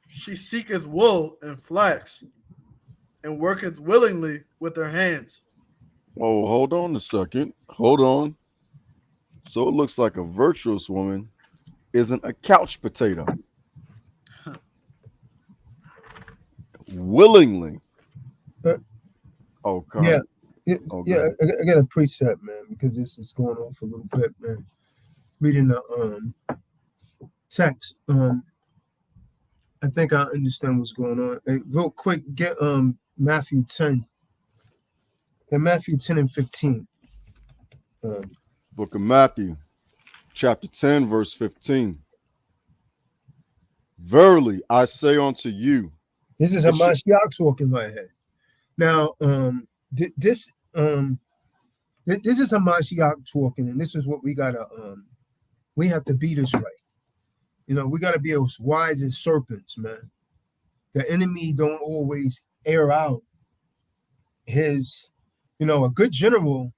She seeketh wool and flax, and worketh willingly with her hands. Oh, hold on a second. Hold on. So it looks like a virtuous woman isn't a couch potato. Willingly. Oh, Yeah, God. yeah. I got a precept, man, because this is going on for a little bit, man. Reading the text. I think I understand what's going on. Hey, real quick, get Matthew 10. And Matthew 10 and 15. Book of Matthew, chapter 10, verse 15. Verily, I say unto you. This is Hamashiach talking right here. Now, this is Hamashiach talking, and this is what we gotta we have to beat this right. You know, we gotta be as wise as serpents, man. The enemy don't always air out his, a good general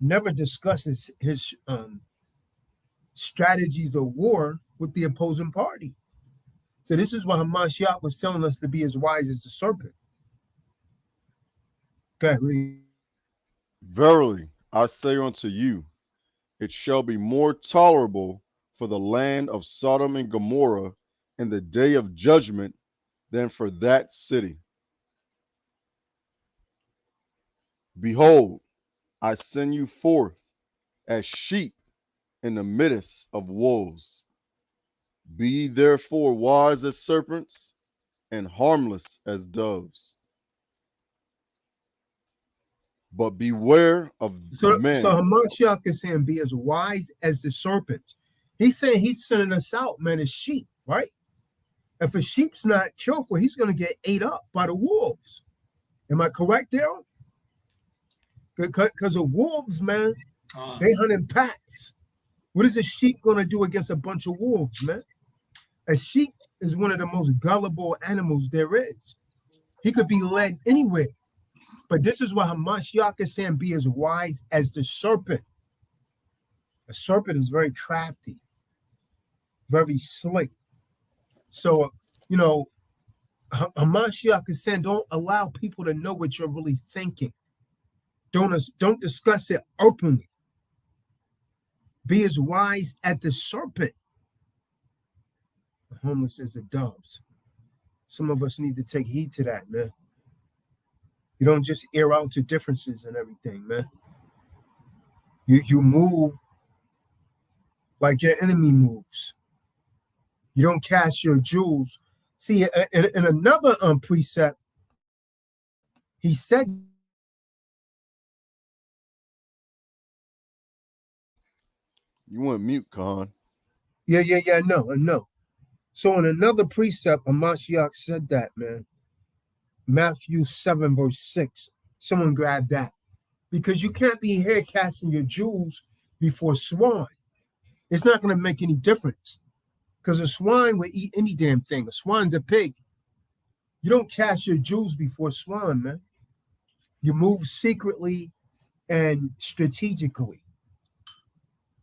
never discusses his strategies of war with the opposing party. So this is why Hamashiach was telling us to be as wise as the serpent. Okay, read. Verily, I say unto you, it shall be more tolerable for the land of Sodom and Gomorrah in the day of judgment than for that city. Behold, I send you forth as sheep in the midst of wolves. Be ye therefore wise as serpents and harmless as doves. But beware of men. So Hamashiach is saying be as wise as the serpent. He's saying he's sending us out, man, as sheep, right? If a sheep's not careful, he's going to get ate up by the wolves. Am I correct, Daryl? Because the wolves, man, they hunt in packs. What is a sheep going to do against a bunch of wolves, man? A sheep is one of the most gullible animals there is. He could be led anywhere. But this is why Hamashiach is saying be as wise as the serpent. A serpent is very crafty, very slick. So, Hamashiach is saying don't allow people to know what you're really thinking. Don't discuss it openly. Be as wise as the serpent. The homeless as the doves. Some of us need to take heed to that, man. You don't just air out your differences and everything, man. You move like your enemy moves. You don't cast your jewels. See, in another precept, he said. You went mute, Khan. Yeah, I know. So in another precept, Amashiach said that, man. Matthew 7, verse 6. Someone grab that. Because you can't be here casting your jewels before swine. It's not going to make any difference. Because a swine will eat any damn thing. A swine's a pig. You don't cast your jewels before swine, man. You move secretly and strategically,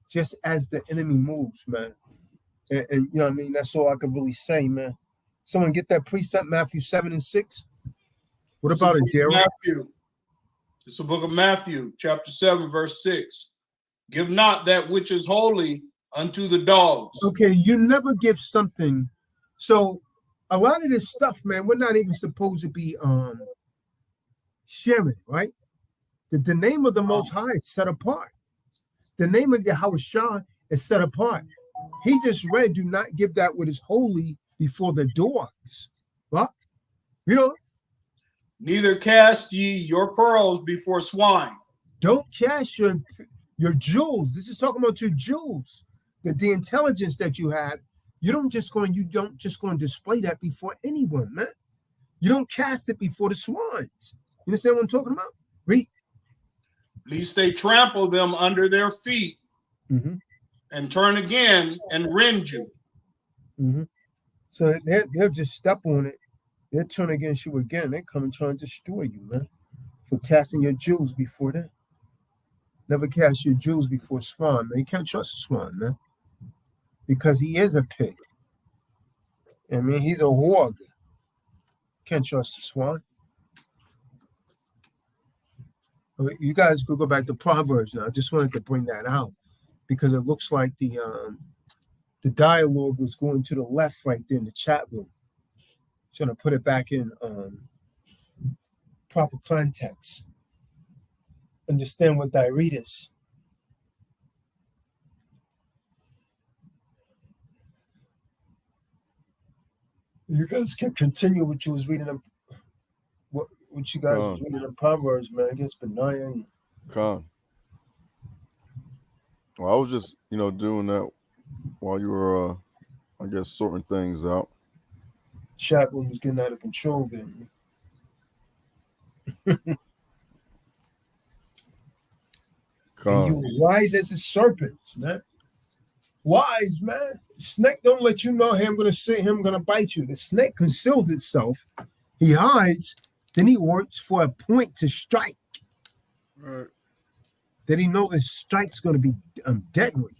just as the enemy moves, man. And you know what I mean? That's all I can really say, man. Someone get that precept, Matthew 7 and 6. What about it, Daryl? Matthew. It's the book of Matthew, chapter 7, verse 6. Give not that which is holy unto the dogs. Okay, you never give something. So a lot of this stuff, man, we're not even supposed to be sharing, right? The name of the Most High is set apart. The name of Yahweh is set apart. He just read, do not give that what is holy before the dogs. What? You know? Neither cast ye your pearls before swine. Don't cast your jewels. This is talking about your jewels. The intelligence that you have. You don't just go and display that before anyone, man. You don't cast it before the swines. You understand what I'm talking about? Read. Lest they trample them under their feet and turn again and rend you. So they'll just step on it. They'll turn against you again. They come and try and destroy you, man, for casting your jewels before them. Never cast your jewels before swine, man. You can't trust a swine, man, because he is a pig. I mean, he's a hog. Can't trust a swine. You guys could go back to Proverbs now. I just wanted to bring that out because it looks like the dialogue was going to the left right there in the chat room. Trying to put it back in proper context. Understand what thy read is. You guys can continue what you was reading. What you guys was reading in Proverbs, man. I guess benign. Con. Well, I was just, doing that while you were, I guess, sorting things out. Chat room was getting out of control then. You wise as a serpent, man. Wise, man. Snake don't let you know, hey, I'm going to sit here, I'm going to bite you. The snake conceals itself. He hides. Then he works for a point to strike. Right. Then he knows the strike's going to be deadly.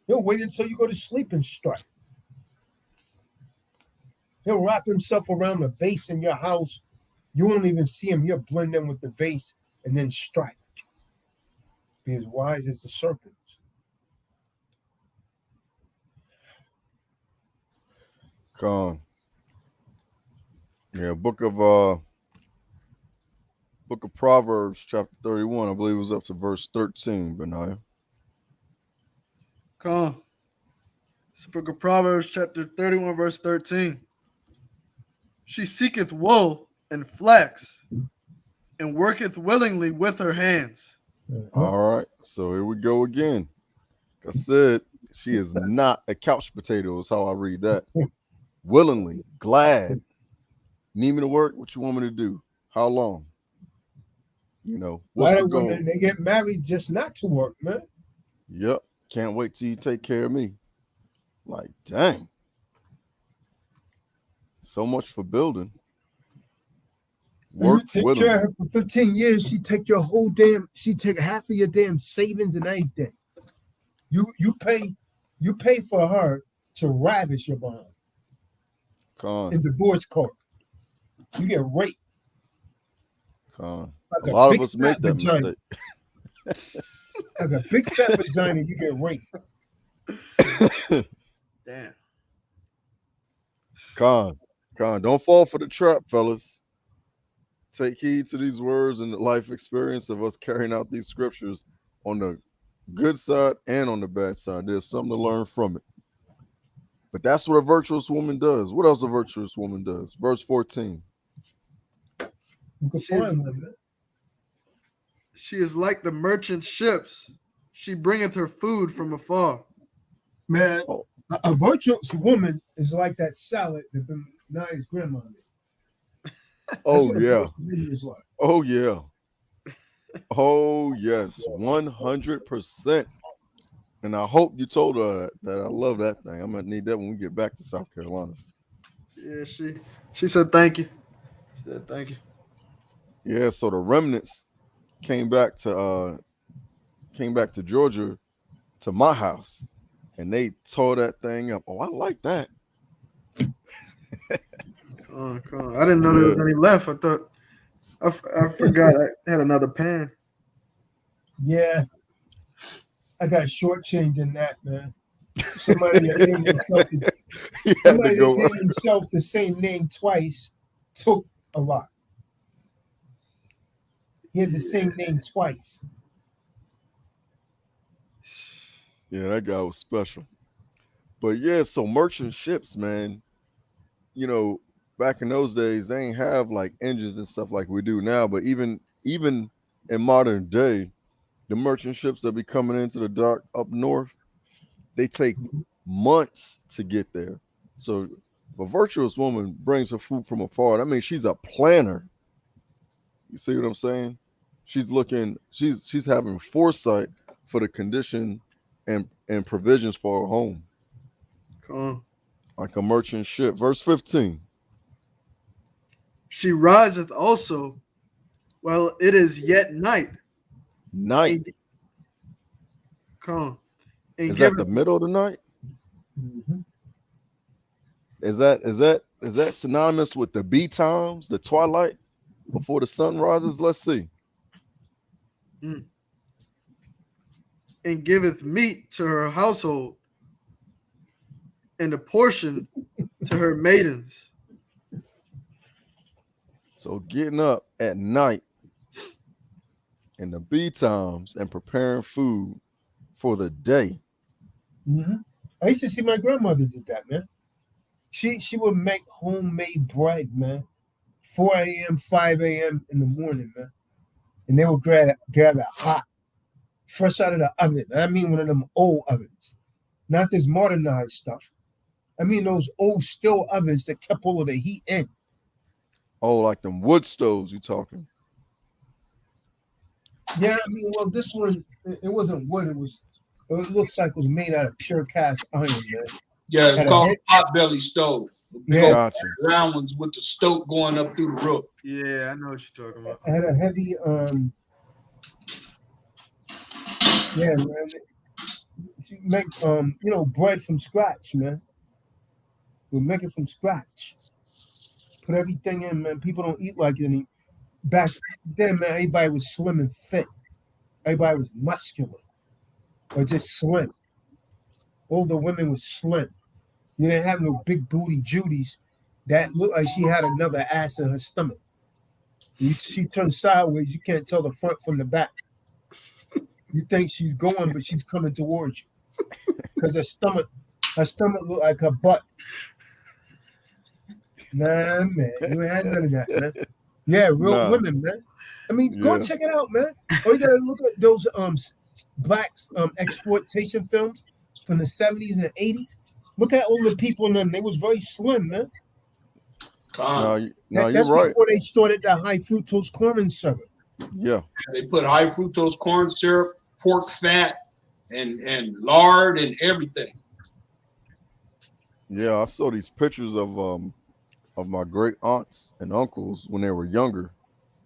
He'll wait until you go to sleep and strike. He'll wrap himself around the vase in your house. You won't even see him. He'll blend in with the vase and then strike. Be as wise as the serpents. Con. Yeah, book of Proverbs, chapter 31. I believe it was up to verse 13, Benaiah. Come. It's the book of Proverbs, chapter 31, verse 13. She seeketh wool and flax, and worketh willingly with her hands. All right, so here we go again. Like I said, she is not a couch potato, is how I read that. Willingly, glad. Need me to work? What you want me to do? How long? What's the goal? They get married just not to work, man. Yep. Can't wait till you take care of me. Like, dang. So much for building. Work you take care of her for 15 years, she take half of your damn savings and everything. You pay for her to ravish your bond. In divorce court. You get raped. Like a lot of us make that mistake. Like a big fat vagina, you get raped. Damn. Con, don't fall for the trap, fellas. Take heed to these words and the life experience of us carrying out these scriptures on the good side and on the bad side. There's something to learn from it. But that's what a virtuous woman does. What else a virtuous woman does? Verse 14. She is like the merchant ships. She bringeth her food from afar. Man, Oh. a virtuous woman is like that salad that been Nia's grandma made. Oh what a yeah. virtuous woman is like. Oh yeah. Oh yes. 100%. And I hope you told her that I love that thing. I'm gonna need that when we get back to South Carolina. Yeah, she said thank you. She said thank you. Yeah, so the remnants came back to Georgia to my house, and they tore that thing up. Oh, I like that. Come on. I didn't know there was any left. I thought I forgot I had another pan. Yeah, I got shortchanged in that, man. Somebody that named himself He had to somebody that go. named himself the same name twice took a lot. He had the same name twice. Yeah, that guy was special. But yeah, so merchant ships, man. You know, back in those days, they ain't have like engines and stuff like we do now. But even in modern day, the merchant ships that be coming into the dock up north, they take months to get there. So if a virtuous woman brings her food from afar, that means she's a planner. You see what I'm saying? She's having foresight for the condition and provisions for her home. Come on. Like a merchant ship. Verse 15. She riseth also while it is yet night. Night. Come on. And Is that the middle of the night? Mm-hmm. Is that synonymous with the B times, the twilight before the sun rises? Let's see. and giveth meat to her household, and a portion to her maidens. So getting up at night in the B times and preparing food for the day. Mm-hmm. I used to see my grandmother did that, man. She would make homemade bread, man. 4 a.m., 5 a.m. in the morning, man. And they would grab it hot, fresh out of the oven. I mean one of them old ovens. Not this modernized stuff. I mean those old steel ovens that kept all of the heat in. Oh, like them wood stoves you talking. Yeah, I mean, well, this one, it wasn't wood. It looks like it was made out of pure cast iron, man. Yeah, Had it's a called head- pot belly stove. The big Yeah. old Gotcha. round ones with the stoke going up through the roof. Yeah, I know what you're talking about. It had a heavy, yeah, man. She make, bread from scratch, man. We'll make it from scratch. Put everything in, man. People don't eat like any. Back then, man, everybody was slim and fit. Everybody was muscular or just slim. All the women was slim. You didn't have no big booty Judies that looked like she had another ass in her stomach. She turned sideways. You can't tell the front from the back. You think she's going, but she's coming towards you because her stomach looked like her butt. Nah, man, you ain't had none of that, man. Yeah, real women, man. I mean, go check it out, man. Or you gotta look at those black exploitation films from the 70s and 80s. Look at all the people in them. They was very slim, man. No, you're That's right. before they started that high fructose corn syrup. Yeah. They put high fructose corn syrup, pork fat, and lard and everything. Yeah, I saw these pictures of my great aunts and uncles when they were younger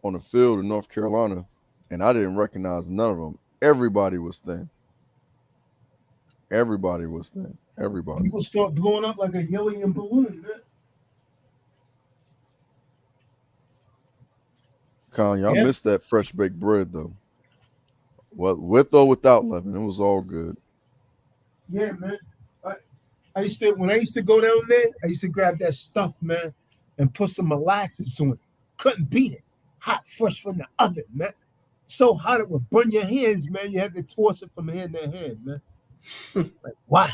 on the field in North Carolina, and I didn't recognize none of them. Everybody was thin. Everybody was thin. Everybody. People start blowing up like a helium balloon, man. Kanye, I Yeah. missed that fresh baked bread though. Well, with or without leaven, it was all good. Yeah, man. When I used to go down there, I used to grab that stuff, man, and put some molasses on it. Couldn't beat it. Hot, fresh from the oven, man. So hot it would burn your hands, man. You had to toss it from hand to hand, man. Like, wow.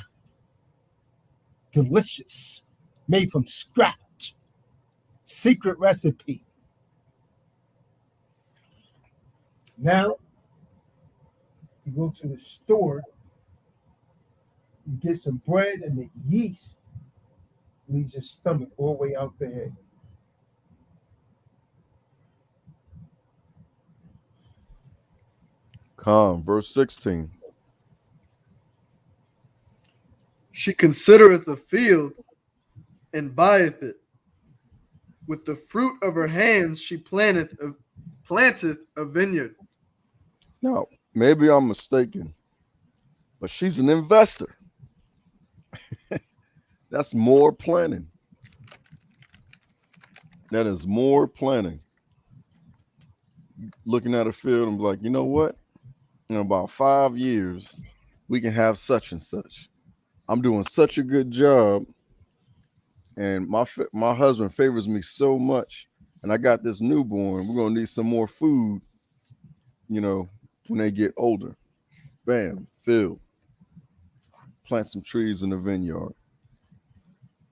Delicious. Made from scratch. Secret recipe. You go to the store, you get some bread, and the yeast leaves your stomach all the way out the head. Verse 16. She considereth the field and buyeth it. With the fruit of her hands she planteth a vineyard. Now, maybe I'm mistaken, but she's an investor. That's more planning. That is more planning. Looking at a field and be like, you know what? In about 5 years, we can have such and such. I'm doing such a good job, and my husband favors me so much, and I got this newborn. We're gonna need some more food, when they get older. Bam, field. Plant some trees in the vineyard.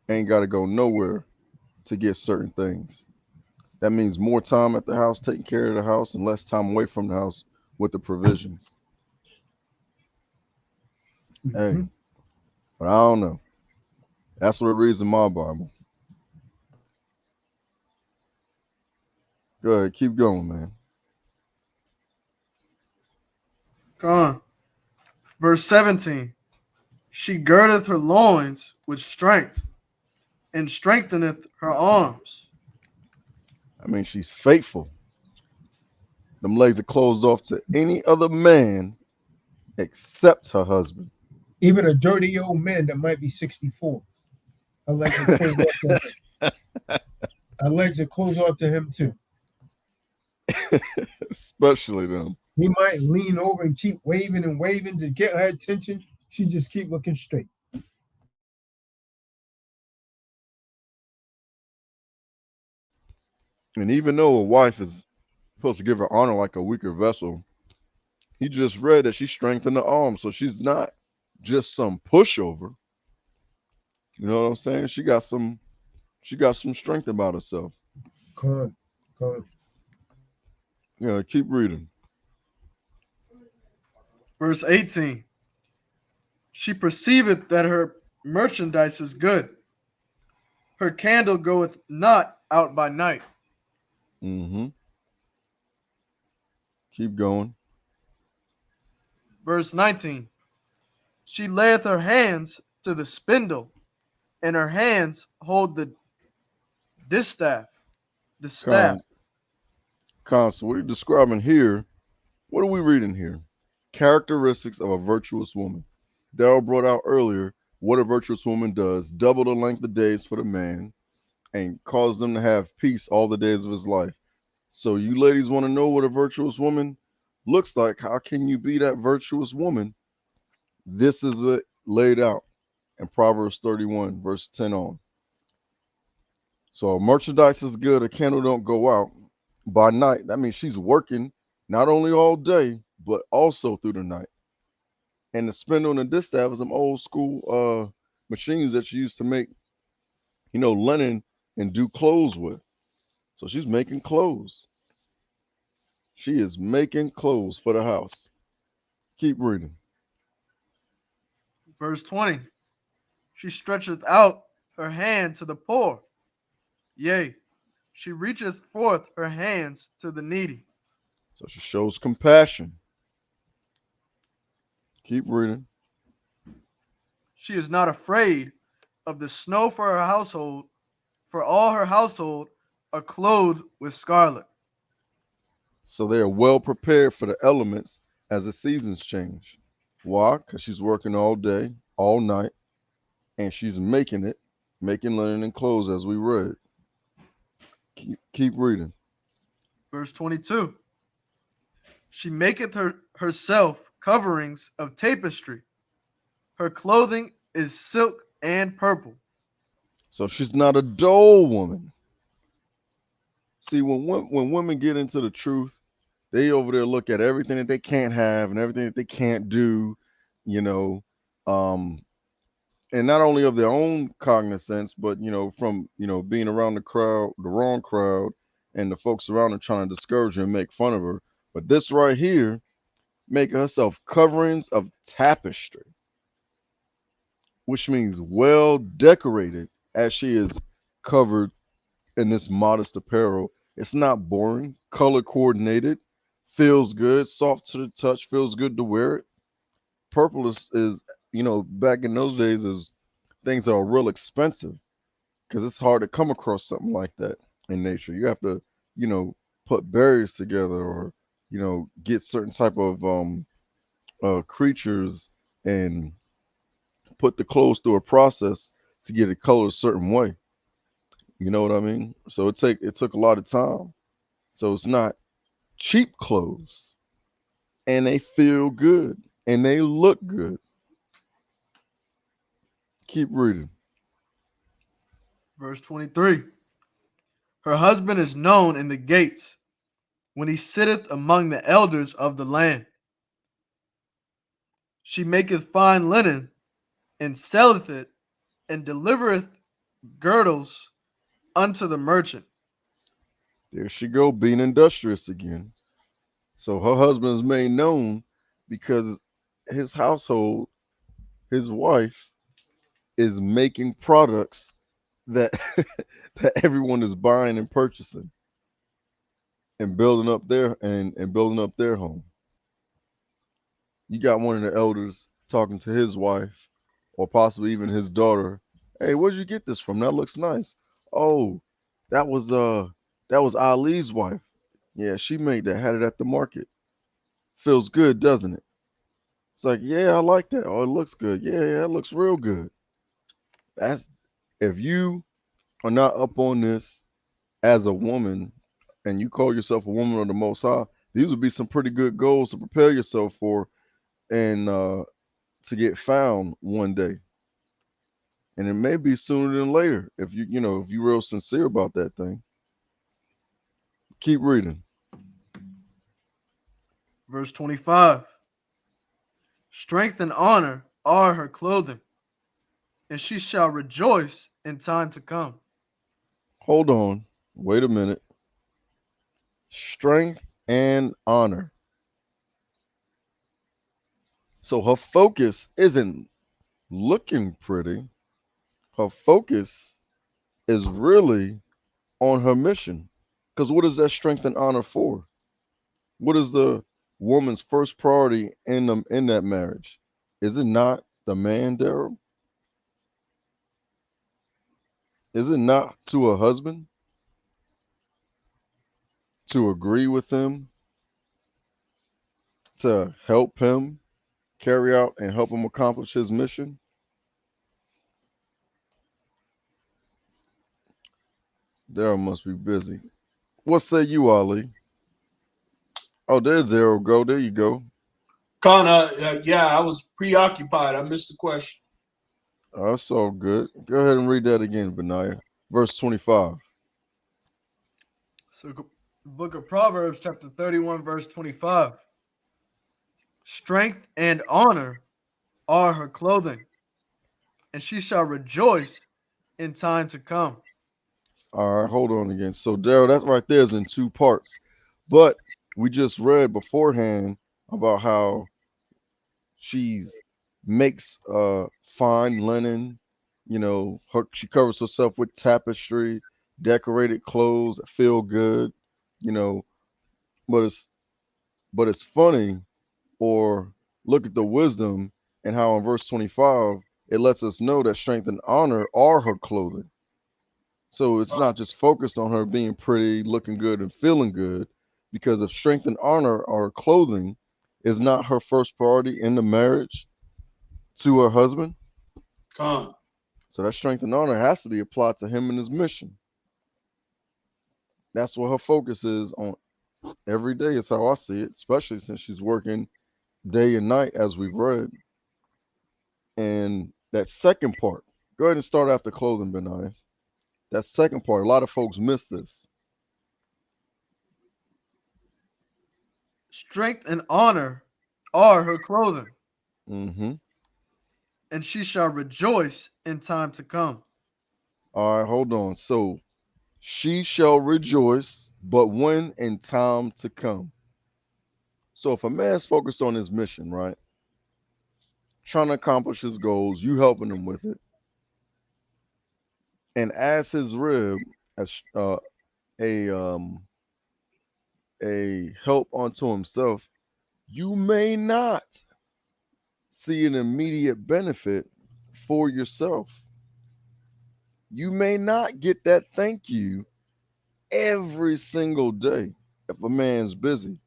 Ain't got to go nowhere to get certain things. That means more time at the house taking care of the house and less time away from the house with the provisions. Hey, but I don't know. That's what it reads in my Bible. Go ahead, keep going, man. Come on. Verse 17. She girdeth her loins with strength and strengtheneth her arms. I mean, she's faithful. Them legs are closed off to any other man except her husband. Even a dirty old man that might be 64. Her legs are closed off to him. Her legs are closed off to him too. Especially them. He might lean over and keep waving and waving to get her attention. She just keep looking straight. And even though a wife is supposed to give her honor like a weaker vessel, he just read that she strengthened the arm. So she's not just some pushover. You know what I'm saying? She got some strength about herself. Come on. Yeah, keep reading. Verse 18. She perceiveth that her merchandise is good. Her candle goeth not out by night. Mm-hmm. Keep going. Verse 19. She layeth her hands to the spindle, and her hands hold the distaff. The staff. So what are you describing here? What are we reading here? Characteristics of a virtuous woman. Darrell brought out earlier what a virtuous woman does: double the length of days for the man and cause them to have peace all the days of his life. So you ladies want to know what a virtuous woman looks like? How can you be that virtuous woman? This is it laid out in Proverbs 31, verse 10 on. So merchandise is good. A candle don't go out by night. That means she's working not only all day, but also through the night. And the spindle and the distaff is some old school machines that you used to make, linen and do clothes with. So she's making clothes. She is making clothes for the house. Keep reading. Verse 20. She stretcheth out her hand to the poor. Yea, she reacheth forth her hands to the needy. So she shows compassion. Keep reading. She is not afraid of the snow for her household, for all her household are clothed with scarlet. So they are well prepared for the elements as the seasons change. Why? Because she's working all day, all night, and she's making linen and clothes as we read. Keep reading. Verse 22. She maketh herself coverings of tapestry. Her clothing is silk and purple. So she's not a dull woman. See, when women get into the truth, they over there look at everything that they can't have and everything that they can't do, and not only of their own cognizance, but from being around the wrong crowd, and the folks around her trying to discourage her and make fun of her. But this right here, making herself coverings of tapestry, which means well decorated, as she is covered in this modest apparel. It's not boring, color coordinated, feels good, soft to the touch, feels good to wear it. Purple is back in those days is things that are real expensive because it's hard to come across something like that in nature. You have to, you know, put berries together or, get certain type of creatures and put the clothes through a process to get it colored a certain way. You know what I mean? So it took a lot of time. So it's not cheap clothes, and they feel good and they look good. Keep reading. Verse 23. Her husband is known in the gates, when he sitteth among the elders of the land. She maketh fine linen, and selleth it, and delivereth girdles unto the merchant. There she go, being industrious again. So her husband is made known because his household, his wife, is making products that that everyone is buying and purchasing and building up their home. You got one of the elders talking to his wife or possibly even his daughter. Hey, where'd you get this from? That looks nice. Oh, that was Ali's wife. Yeah, she made that, had it at the market. Feels good, doesn't it? It's like, yeah, I like that. Oh, it looks good. Yeah, it looks real good. That's if you are not up on this as a woman and you call yourself a woman of the most high, these would be some pretty good goals to prepare yourself for and to get found one day. And it may be sooner than later if if you're real sincere about that thing. Keep reading. Verse 25. Strength and honor are her clothing, and she shall rejoice in time to come. Hold on. Wait a minute. Strength and honor. So her focus isn't looking pretty. Her focus is really on her mission. Because what is that strength and honor for? What is the woman's first priority in that marriage? Is it not the man, Daryl? Is it not to a husband to agree with him, to help him carry out and help him accomplish his mission? Daryl must be busy. What say you, Ali? Oh, there's Daryl. Go. There you go. Kana, yeah, I was preoccupied. I missed the question. Oh, that's all good. Go ahead and read that again, Benaiah. Verse 25. So, book of Proverbs, chapter 31, verse 25. Strength and honor are her clothing, and she shall rejoice in time to come. All right, hold on again. So, Daryl, that right there is in two parts. But we just read beforehand about how she's makes fine linen, she covers herself with tapestry, decorated clothes that feel good, you know, but it's funny, or look at the wisdom and how in verse 25 it lets us know that strength and honor are her clothing. So it's not just focused on her being pretty, looking good, and feeling good, because if strength and honor are clothing, is not her first priority in the marriage to her husband. Khan. So that strength and honor has to be applied to him and his mission. That's what her focus is on every day, is how I see it, especially since she's working day and night, as we've read. And that second part, go ahead and start after clothing, Benaiah. That second part, a lot of folks miss this. Strength and honor are her clothing, Mm-hmm. and she shall rejoice in time to come. All right, hold on. So she shall rejoice, but when? In time to come. So if a man's focused on his mission, right, trying to accomplish his goals, you helping him with it, and as his rib, as a help unto himself, you may not see an immediate benefit for yourself. You may not get that thank you every single day if a man's busy.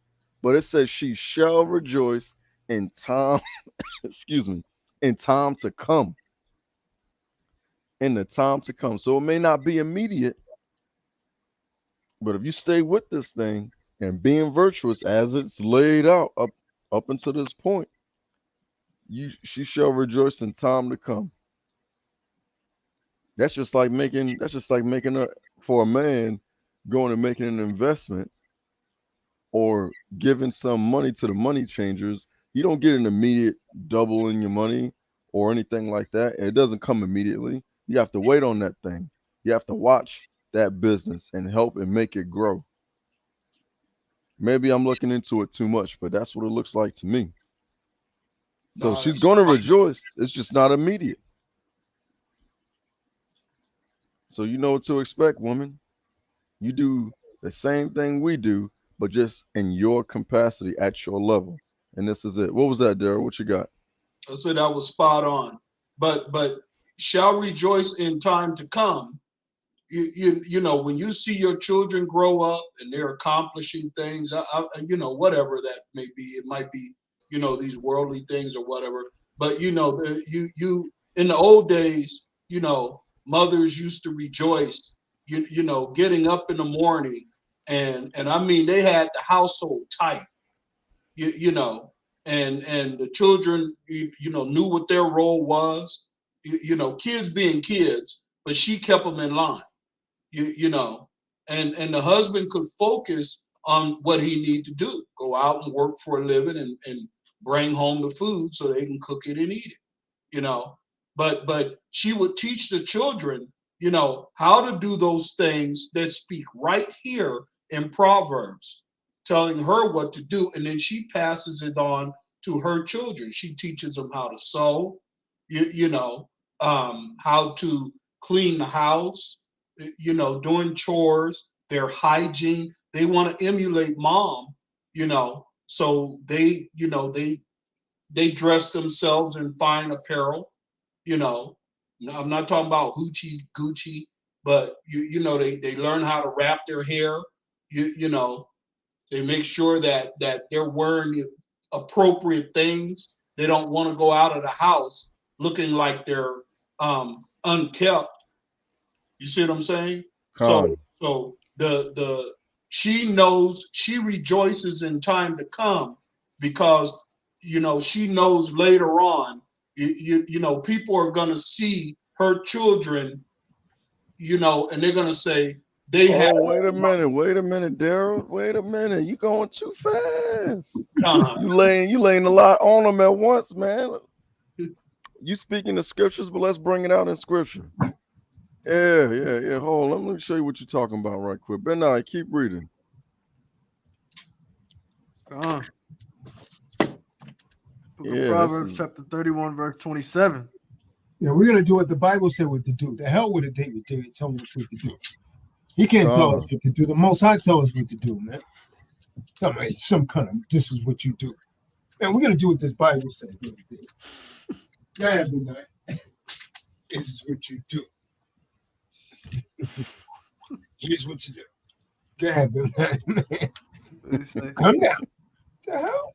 But it says she shall rejoice in time, excuse me, in time to come. In the time to come. So it may not be immediate, but if you stay with this thing and being virtuous as it's laid out up until this point, she shall rejoice in time to come. That's just like making for a man going and making an investment or giving some money to the money changers. You don't get an immediate double in your money or anything like that. It doesn't come immediately. You have to wait on that thing. You have to watch that business and help and make it grow. Maybe I'm looking into it too much, but that's what it looks like to me. So No, she's that's going to fine. rejoice. It's just not immediate. So you know what to expect, woman. You do the same thing we do, but just in your capacity at your level. And this is it. What was that, Daryl? What you got? I said that was spot on. But shall rejoice in time to come. You know, when you see your children grow up and they're accomplishing things, you know, whatever that may be, it might be, you know, these worldly things or whatever. But you know, you in the old days, you know, mothers used to rejoice, you know, getting up in the morning, and I mean they had the household tight, you know, and the children, you know, knew what their role was, you know, kids being kids, but she kept them in line. You know, and the husband could focus on what he need to do, go out and work for a living and bring home the food so they can cook it and eat it, you know. But she would teach the children, you know, how to do those things that speak right here in Proverbs, telling her what to do, and then she passes it on to her children. She teaches them how to sew, you know, how to clean the house, you know, doing chores, their hygiene. They want to emulate mom, you know, so they, you know, they dress themselves in fine apparel, you know. I'm not talking about hoochie Gucci, but you know, they learn how to wrap their hair, you know, they make sure that they're wearing the appropriate things. They don't want to go out of the house looking like they're unkept. You see what I'm saying? Con. So the she knows, she rejoices in time to come because, you know, she knows later on, you know, people are going to see her children, you know, and they're going to say they have. Oh, wait a minute, Daryl. Wait a minute. You going too fast. Uh-huh. You laying a lot on them at once, man. You speaking the scriptures, but let's bring it out in scripture. Yeah. Hold on. Let me show you what you're talking about right quick. Ben, I keep reading. Proverbs chapter 31, verse 27. Yeah, we're gonna do what the Bible said what to do. The hell with it, David telling us what to do. He can't tell us what to do. The Most High tell us what to do, man. I mean, some kind of this is what you do. Man, we're gonna do what this Bible said. Yeah, this is what you do. Here's what you do. Go ahead, man. Come down. The hell?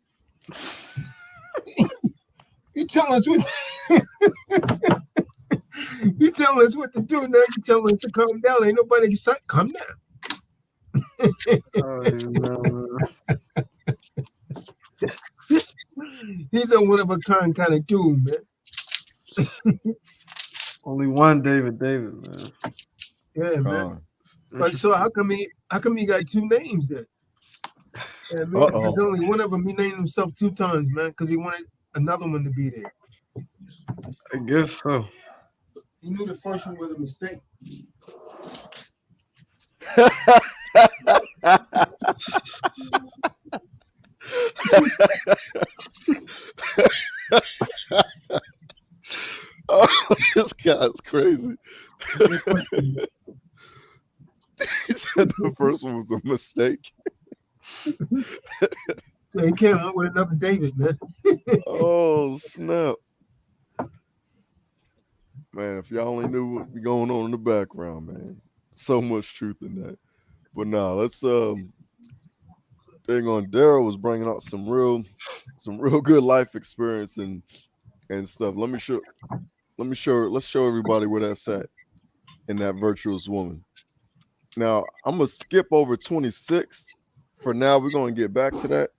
You telling us what you telling us what to do now. You telling us to calm down. Ain't nobody can say calm down. He's a one of a kind of dude, man. Only one David, man. Yeah, man. But so how come he got two names then? Yeah, man, there's only one of them. He named himself 2 times, man, because he wanted another one to be there. I guess so. He knew the first one was a mistake. Oh, this guy's crazy. He said the first one was a mistake. So he came out with another David, man. Oh, snap. Man, if y'all only knew what be going on in the background, man. So much truth in that. But nah, let's dang on, Daryl was bringing out some real good life experience and stuff. Let's show everybody where that's at in that virtuous woman. Now, I'm gonna skip over 26 for now. We're gonna get back to that,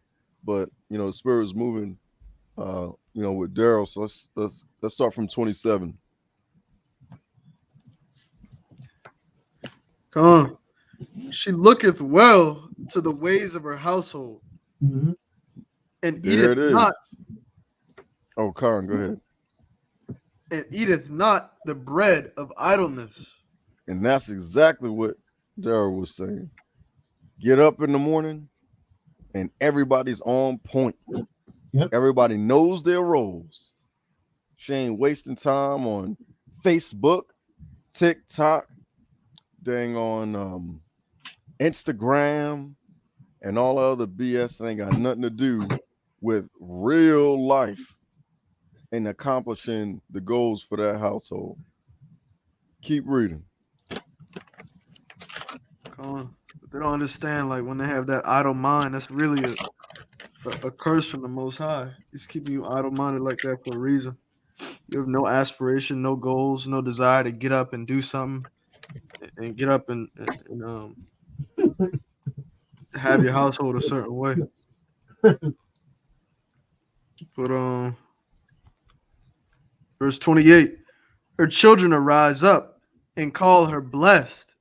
but the spirit is moving with Daryl. So let's start from 27. Come on. She looketh well to the ways of her household, Mm-hmm. and There it eateth is. not, Oh, Karen, go ahead. and eateth not the bread of idleness. And that's exactly what Daryl was saying. Get up in the morning and everybody's on point. Yep. Everybody knows their roles. She ain't wasting time on Facebook, TikTok, dang on Instagram, and all other BS that ain't got nothing to do with real life and accomplishing the goals for that household. Keep reading. Come on. They don't understand, like, when they have that idle mind, that's really a curse from the Most High. He's keeping you idle-minded like that for a reason. You have no aspiration, no goals, no desire to get up and do something, and get up and have your household a certain way. But verse 28, her children arise up and call her blessed,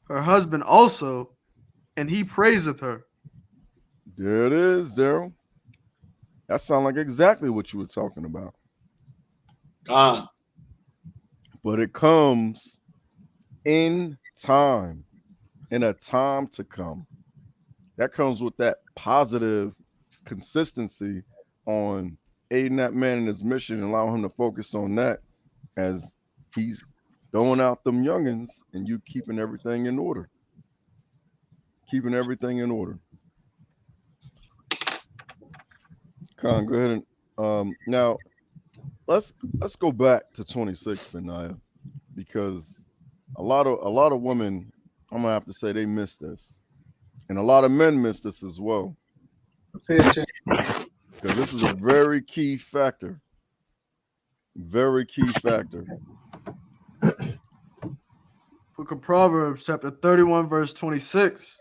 her husband also, and he praiseth her. There it is, Daryl. That sounds like exactly what you were talking about. God. But it comes in time, in a time to come. That comes with that positive consistency on aiding that man in his mission and allowing him to focus on that as he's throwing out them youngins and you keeping everything in order. Keeping everything in order. Con, go ahead and now let's go back to 26, Benaiah, because a lot of women, I'm gonna have to say, they miss this, and a lot of men miss this as well. Pay attention. Because this is a very key factor. Very key factor. Book of Proverbs, chapter 31, verse 26.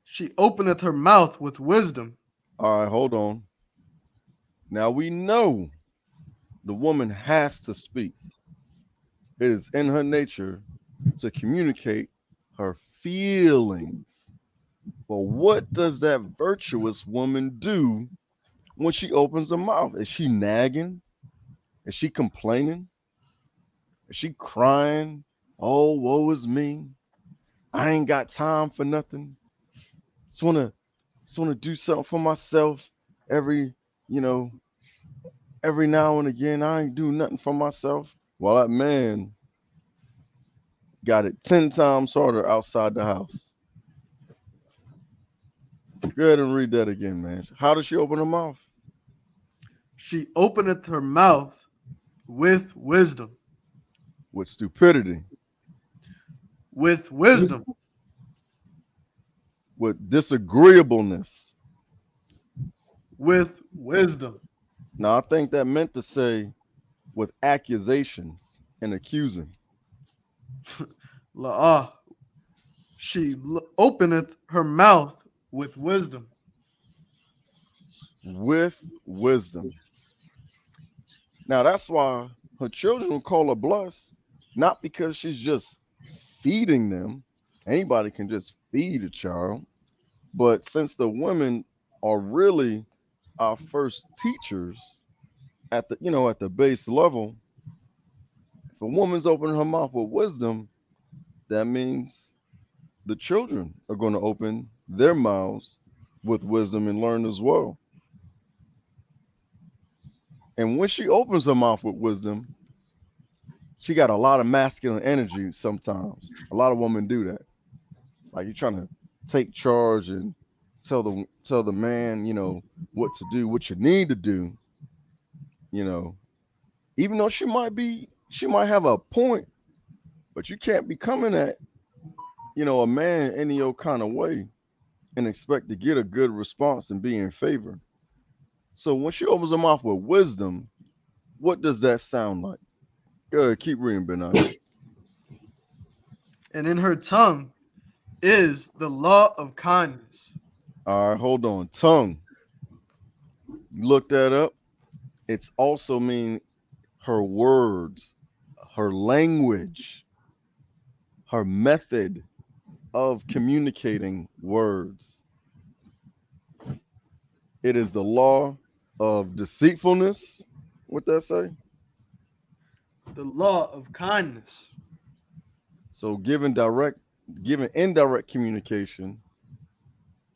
She openeth her mouth with wisdom. All right, hold on. Now we know the woman has to speak. It is in her nature to communicate her feelings. But what does that virtuous woman do when she opens her mouth? Is she nagging? Is she complaining? Is she crying? Oh, woe is me. I ain't got time for nothing. Just wanna do something for myself every now and again. I ain't do nothing for myself. Well, that man got it 10 times harder outside the house. Go ahead and read that again, man. How does she open her mouth? She openeth her mouth with wisdom. With stupidity. With wisdom. With disagreeableness. With wisdom. Now, I think that meant to say with accusations and accusing. La'ah. She openeth her mouth with wisdom. With wisdom. Now, that's why her children will call her blessed, not because she's just feeding them. Anybody can just feed a child. But since the women are really our first teachers at the base level, if a woman's opening her mouth with wisdom, that means the children are going to open their mouths with wisdom and learn as well. And when she opens her mouth with wisdom, she got a lot of masculine energy sometimes. A lot of women do that. Like you're trying to take charge and tell the man, what to do, what you need to do, you know. Even though she might have a point, but you can't be coming at, a man any your kind of way and expect to get a good response and be in favor. So when she opens her mouth with wisdom, what does that sound like? Go ahead, keep reading, Benai. And in her tongue is the law of kindness. All right, hold on. Tongue. You look that up. It's also mean her words, her language, her method of communicating words. It is the law of deceitfulness. What that say? The law of kindness. So giving indirect communication,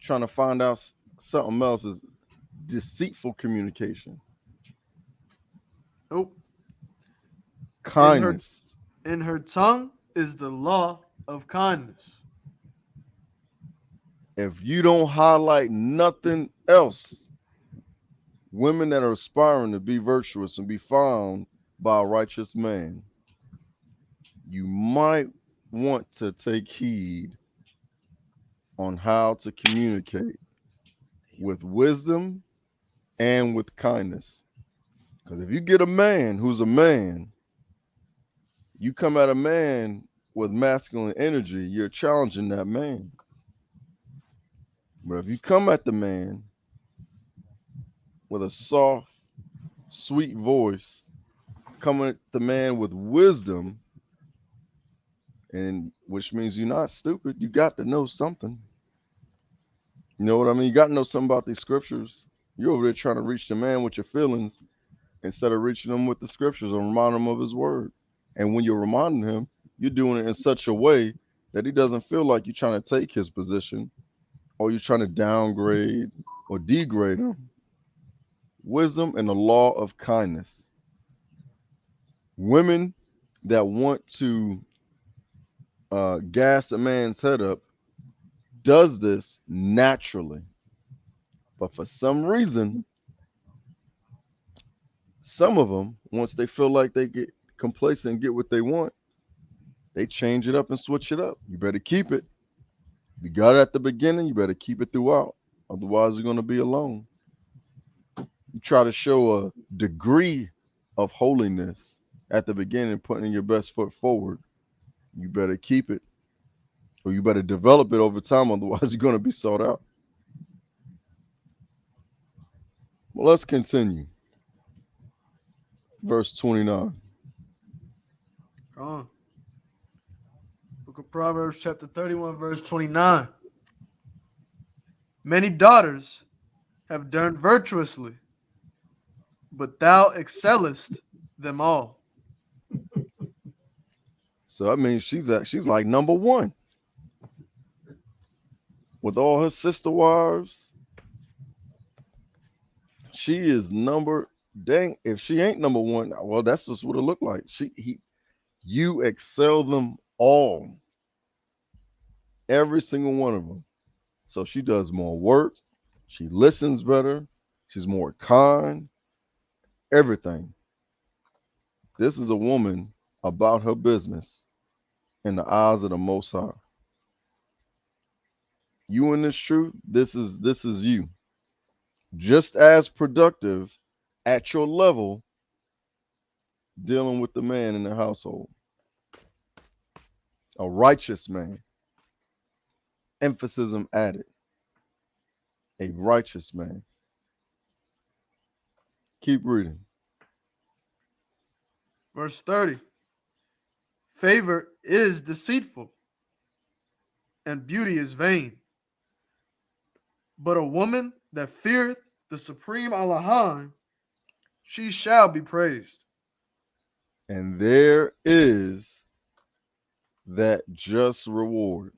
trying to find out something else is deceitful communication. Nope. Kindness. In her tongue is the law of kindness. If you don't highlight nothing else, women that are aspiring to be virtuous and be found by a righteous man, you might want to take heed on how to communicate with wisdom and with kindness. Because if you get a man who's a man, you come at a man with masculine energy, you're challenging that man. But if you come at the man with a soft, sweet voice, coming at the man with wisdom, and which means you're not stupid, you got to know something. You know what I mean? You got to know something about these scriptures. You're over there trying to reach the man with your feelings instead of reaching him with the scriptures and remind him of his word. And when you're reminding him, you're doing it in such a way that he doesn't feel like you're trying to take his position or you're trying to downgrade or degrade him. Wisdom and the law of kindness. Women that want to gas a man's head up does this naturally. But for some reason, some of them, once they feel like they get complacent and get what they want, they change it up and switch it up. You better keep it. You got it at the beginning, you better keep it throughout. Otherwise, you're going to be alone. You try to show a degree of holiness at the beginning, putting your best foot forward. You better keep it. Or you better develop it over time. Otherwise, you're going to be sought out. Well, let's continue. Verse 29. Come on. Book of Proverbs, chapter 31, verse 29. Many daughters have done virtuously, but thou excellest them all. So that means she's like number one. With all her sister wives, she is if she ain't number one, well, that's just what it looked like. You excel them all. Every single one of them. So she does more work. She listens better. She's more kind. Everything. This is a woman about her business in the eyes of the Most High. You in this truth, this is you. Just as productive at your level dealing with the man in the household. A righteous man. Emphasis added. A righteous man. Keep reading. Verse 30. Favor is deceitful, and beauty is vain. But a woman that feareth the supreme Allahim, she shall be praised. And there is that just reward.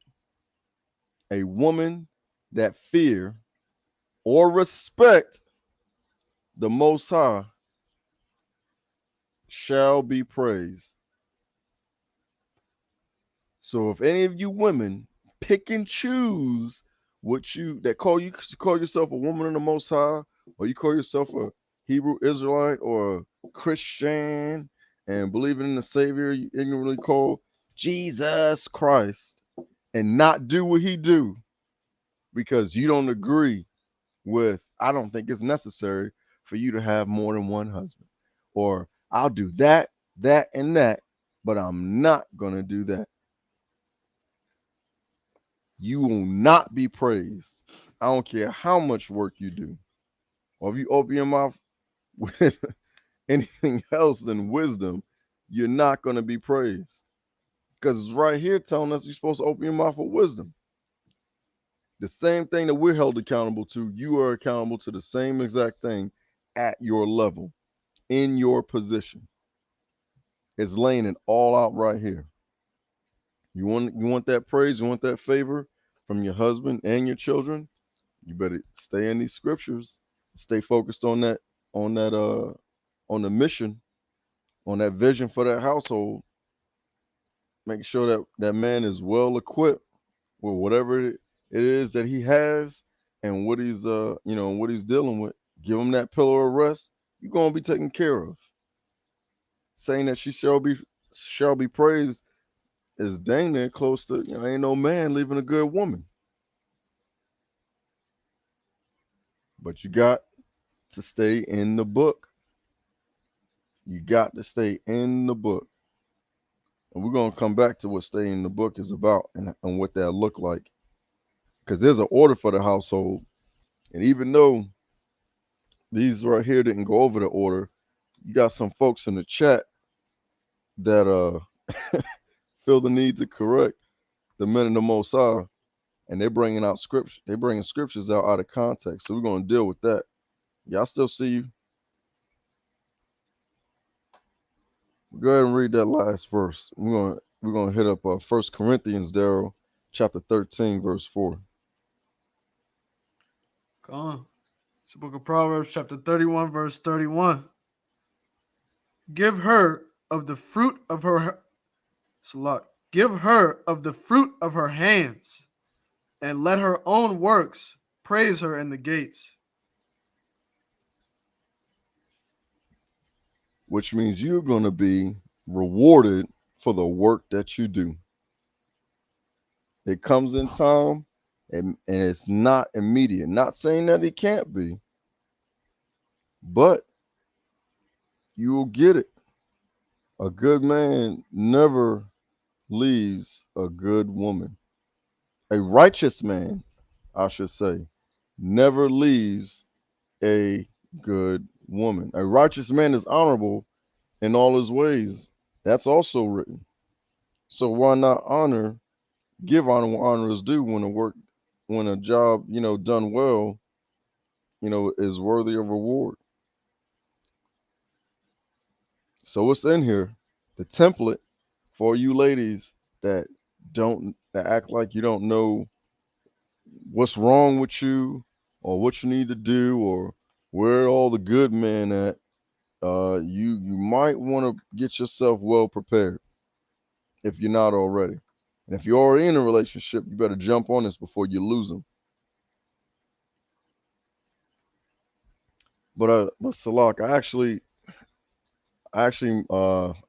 A woman that fear or respect the Most High shall be praised. So if any of you women pick and choose what you that call yourself a woman of the Most High, or you call yourself a Hebrew Israelite or a Christian and believing in the Savior you ignorantly call Jesus Christ, and not do what he do because you don't agree with, I don't think it's necessary for you to have more than one husband, or I'll do that, and that, but I'm not gonna do that. You will not be praised. I don't care how much work you do. Or if you open your mouth with anything else than wisdom, you're not going to be praised. Because it's right here telling us you're supposed to open your mouth with wisdom. The same thing that we're held accountable to, you are accountable to the same exact thing at your level, in your position. It's laying it all out right here. You want that praise, you want that favor from your husband and your children, you better stay in these scriptures, stay focused on on the mission, on that vision for that household. Make sure that that man is well equipped with whatever it is that he has and what he's what he's dealing with. Give him that pillar of rest. You're gonna be taken care of. Saying that she shall be praised is dang near close to, ain't no man leaving a good woman. But you got to stay in the book. You got to stay in the book. And we're going to come back to what staying in the book is about and what that look like. Because there's an order for the household. And even though these right here didn't go over the order, you got some folks in the chat that feel the need to correct the men of the Most High. And they're bringing out scripture. They're bringing scriptures out of context. So we're going to deal with that. Y'all still see you? Go ahead and read that last verse. We're gonna hit up 1 Corinthians, Daryl, chapter 13, verse 4. Come on. It's the book of Proverbs, chapter 31, verse 31. Give her of the fruit of her Give her of the fruit of her hands, and let her own works praise her in the gates. Which means you're gonna be rewarded for the work that you do. It comes in time, and it's not immediate. Not saying that it can't be, but you will get it. A good man never leaves a good woman. A righteous man, I should say, never leaves a good woman. A righteous man is honorable in all his ways. That's also written. So why not give honor when honor is due, when a job, done well, is worthy of reward. So it's in here, the template for you ladies that act like you don't know what's wrong with you or what you need to do or where all the good men at. You might want to get yourself well prepared if you're not already. And if you're already in a relationship, you better jump on this before you lose them. But Salak, I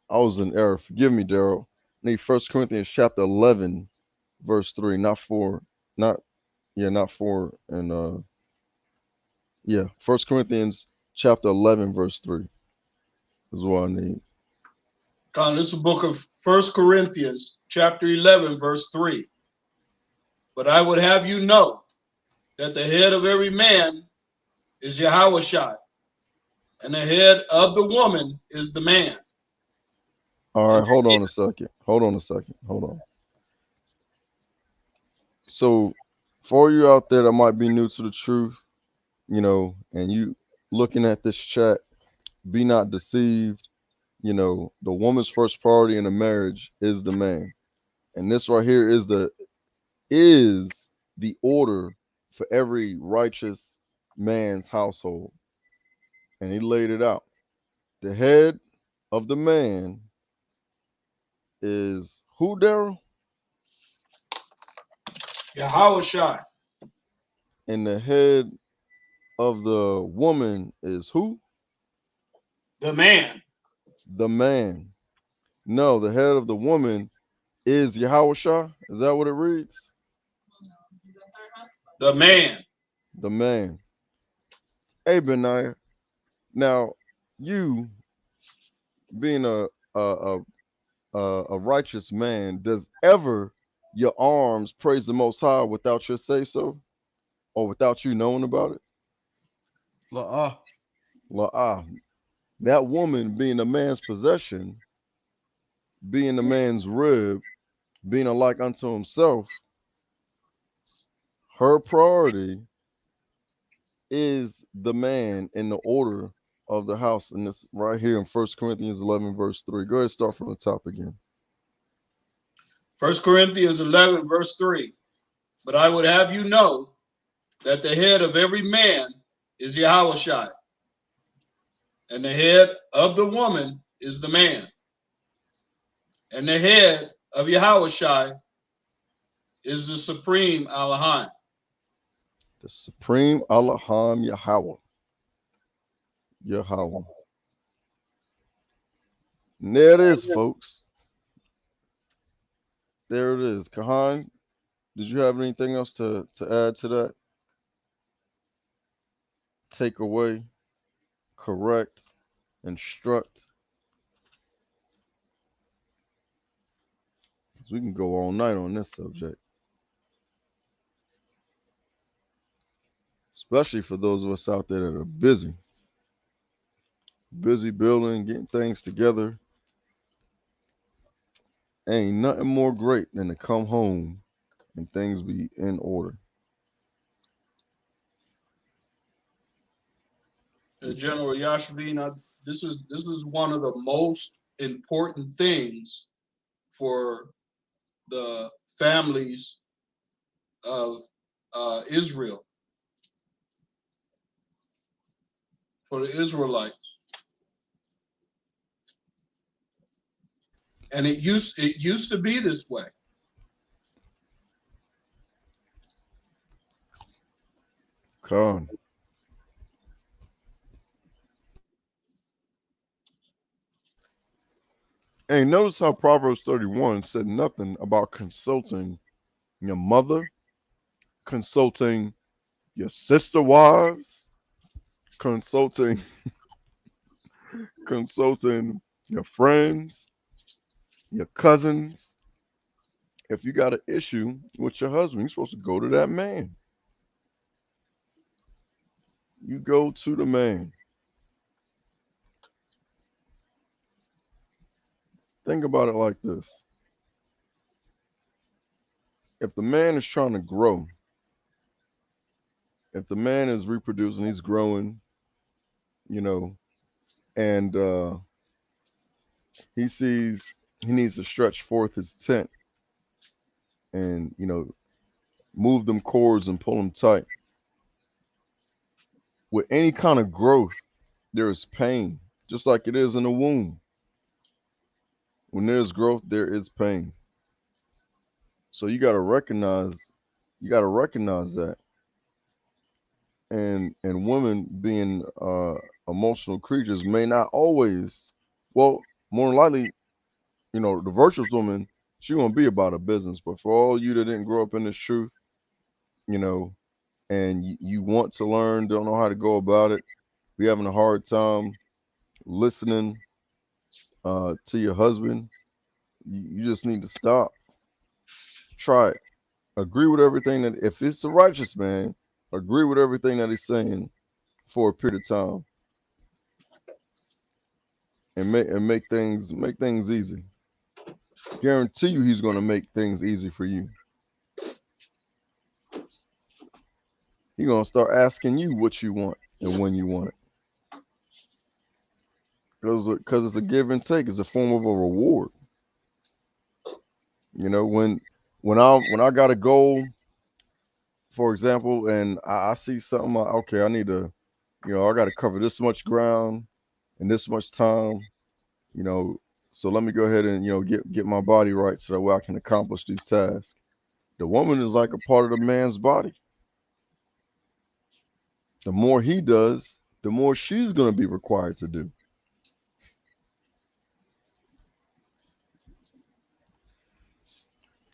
was in error. Forgive me, Daryl. I need 1 Corinthians chapter 11, verse 3, not 4, not 4, and 1 Corinthians chapter 11, verse 3 is what I need. This is the book of 1 Corinthians, chapter 11, verse 3. But I would have you know that the head of every man is Yahushua, and the head of the woman is the man. All right, hold on a second. Hold on. So, for you out there that might be new to the truth, and you looking at this chat, be not deceived. The woman's first priority in a marriage is the man. And this right here is the order for every righteous man's household. And he laid it out. The head of the man is who, Daryl? Yahushua, And the head of the woman is who? the man. The man. No, the head of the woman is Yahushua. Is that what it reads? The man. The man. Hey, Benaiah. Now, you being a righteous man, does ever your arms praise the Most High without your say so, or without you knowing about it? La'ah. La'ah. That woman being a man's possession, being a man's rib, being alike unto himself, her priority is the man in the order of the house. And this right here in 1 Corinthians 11, verse 3. Go ahead, start from the top again. 1 Corinthians 11, verse 3. But I would have you know that the head of every man is Yahushua, and the head of the woman is the man, and the head of Yahushua is the supreme Elohim. The supreme Elohim Yahweh. Yahweh. And there it is, folks. There it is. Kahan, did you have anything else to add to that? Take away, correct, instruct. Because we can go all night on this subject. Especially for those of us out there that are busy. Busy building, getting things together. Ain't nothing more great than to come home and things be in order. General Yashvin, this is one of the most important things for the families of Israel, for the Israelites. And it used to be this way. Con. Hey, notice how Proverbs 31 said nothing about consulting your mother, consulting your sister wives, consulting your friends, your cousins. If you got an issue with your husband, you're supposed to go to that man. You go to the man. Think about it like this. If the man is trying to grow, if the man is reproducing, he's growing, and he sees he needs to stretch forth his tent and, move them cords and pull them tight. With any kind of growth, there is pain, just like it is in the womb. When there's growth, there is pain. So you got to recognize that. And women being emotional creatures may not always, well, more than likely, the virtuous woman, she won't be about her business. But for all you that didn't grow up in this truth, and you want to learn, don't know how to go about it, be having a hard time listening to your husband, you just need to stop. Try it. Agree with everything that, if it's a righteous man, agree with everything that he's saying for a period of time, and make things easy. Guarantee you, he's going to make things easy for you. He's going to start asking you what you want and when you want it. Because it's a give and take. It's a form of a reward. When I got a goal for example, and I see something, okay, I need to, I got to cover this much ground in this much time, you know, so let me go ahead and, get my body right so that way I can accomplish these tasks. The woman is like a part of the man's body. The more he does, the more she's going to be required to do.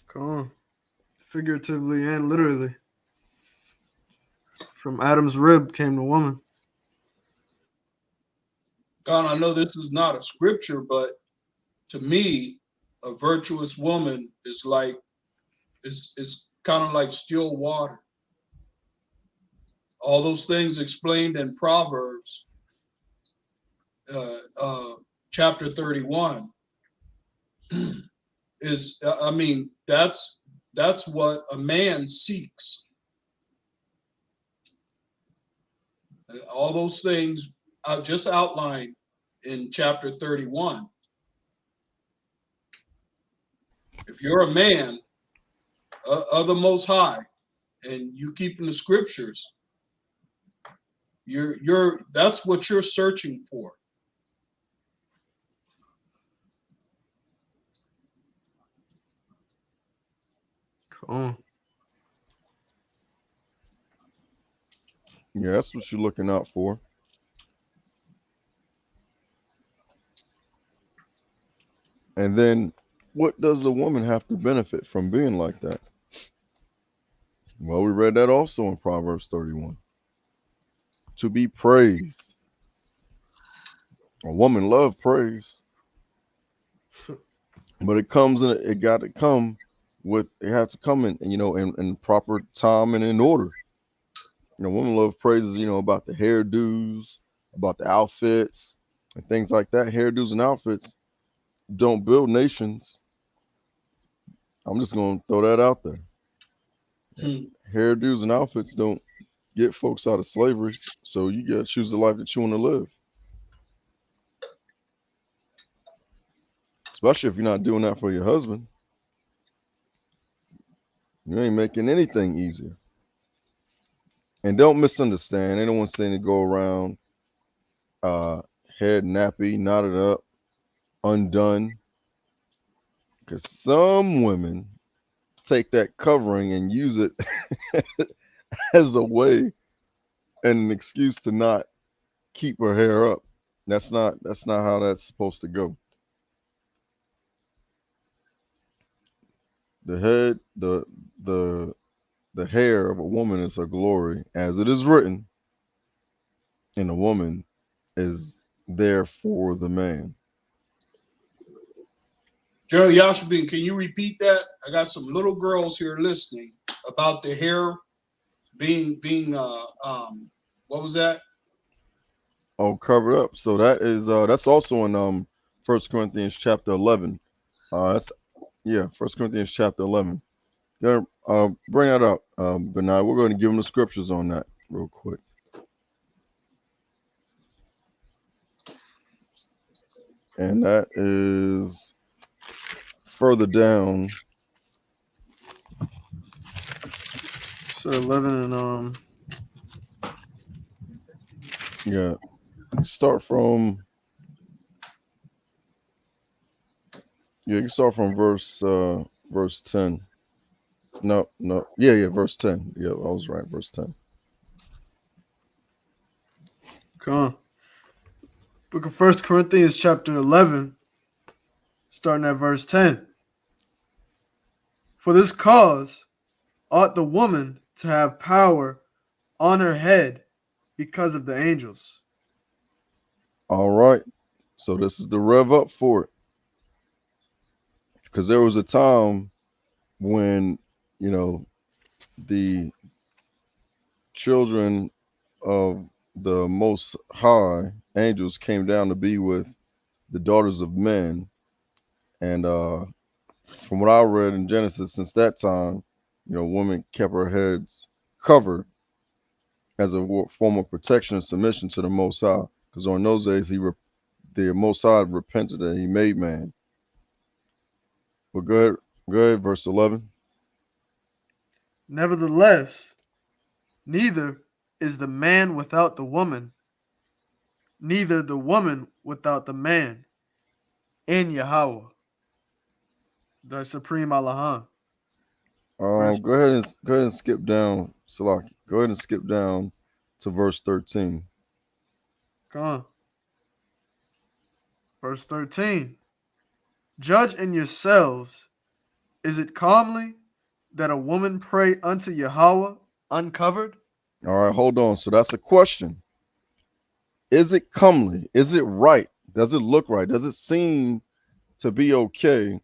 Come on. Figuratively and literally. From Adam's rib came the woman. God, I know this is not a scripture, but to me, a virtuous woman is like is kind of like still water. All those things explained in Proverbs, chapter 31, is, I mean, that's what a man seeks. All those things I just outlined in chapter 31. If you're a man of the Most High and you keeping the scriptures, that's what you're searching for. Cool. Yeah, that's what you're looking out for. And then what does the woman have to benefit from being like that? Well, we read that also in Proverbs 31. To be praised. A woman loves praise. But it comes in, it got to come with, it has to come in proper time and in order. Women love praises, about the hairdos, about the outfits and things like that. Hairdos and outfits don't build nations. I'm just going to throw that out there. Hairdos and outfits don't get folks out of slavery. So you got to choose the life that you want to live. Especially if you're not doing that for your husband. You ain't making anything easier. And don't misunderstand. Ain't no one saying to go around head nappy, knotted up, undone. Because some women take that covering and use it as a way and an excuse to not keep her hair up. That's not how that's supposed to go. The head, the hair of a woman is her glory, as it is written, and a woman is there for the man. General Yashabin, can you repeat that? I got some little girls here listening about the hair being what was that? Oh, covered up. So that's also in 1 Corinthians chapter 11. That's 1 Corinthians chapter 11. Bring that up, but now we're going to give them the scriptures on that real quick. And that is further down. So 11 and Yeah. Start from you can start from verse 10. No. Yeah, verse 10. Yeah, I was right, verse 10. come on. Book of 1 Corinthians chapter 11, starting at verse 10. For this cause ought the woman to have power on her head because of the angels. All right. So this is the rev up for it. Because there was a time when, the children of the Most High angels came down to be with the daughters of men. And from what I read in Genesis, since that time, women kept her heads covered as a form of protection and submission to the Most High. Because on those days, the Most High repented and he made man. But go ahead, verse 11. Nevertheless, Neither is the man without the woman, neither the woman without the man, in Yahweh, the Supreme Allah. Verse, Go ahead and skip down, Salaki. Go ahead and skip down to verse 13. come on. Verse 13. Judge in yourselves, is it calmly that a woman pray unto Yahweh uncovered? All right, hold on. So that's a question. Is it comely? Is it right? Does it look right? Does it seem to be okay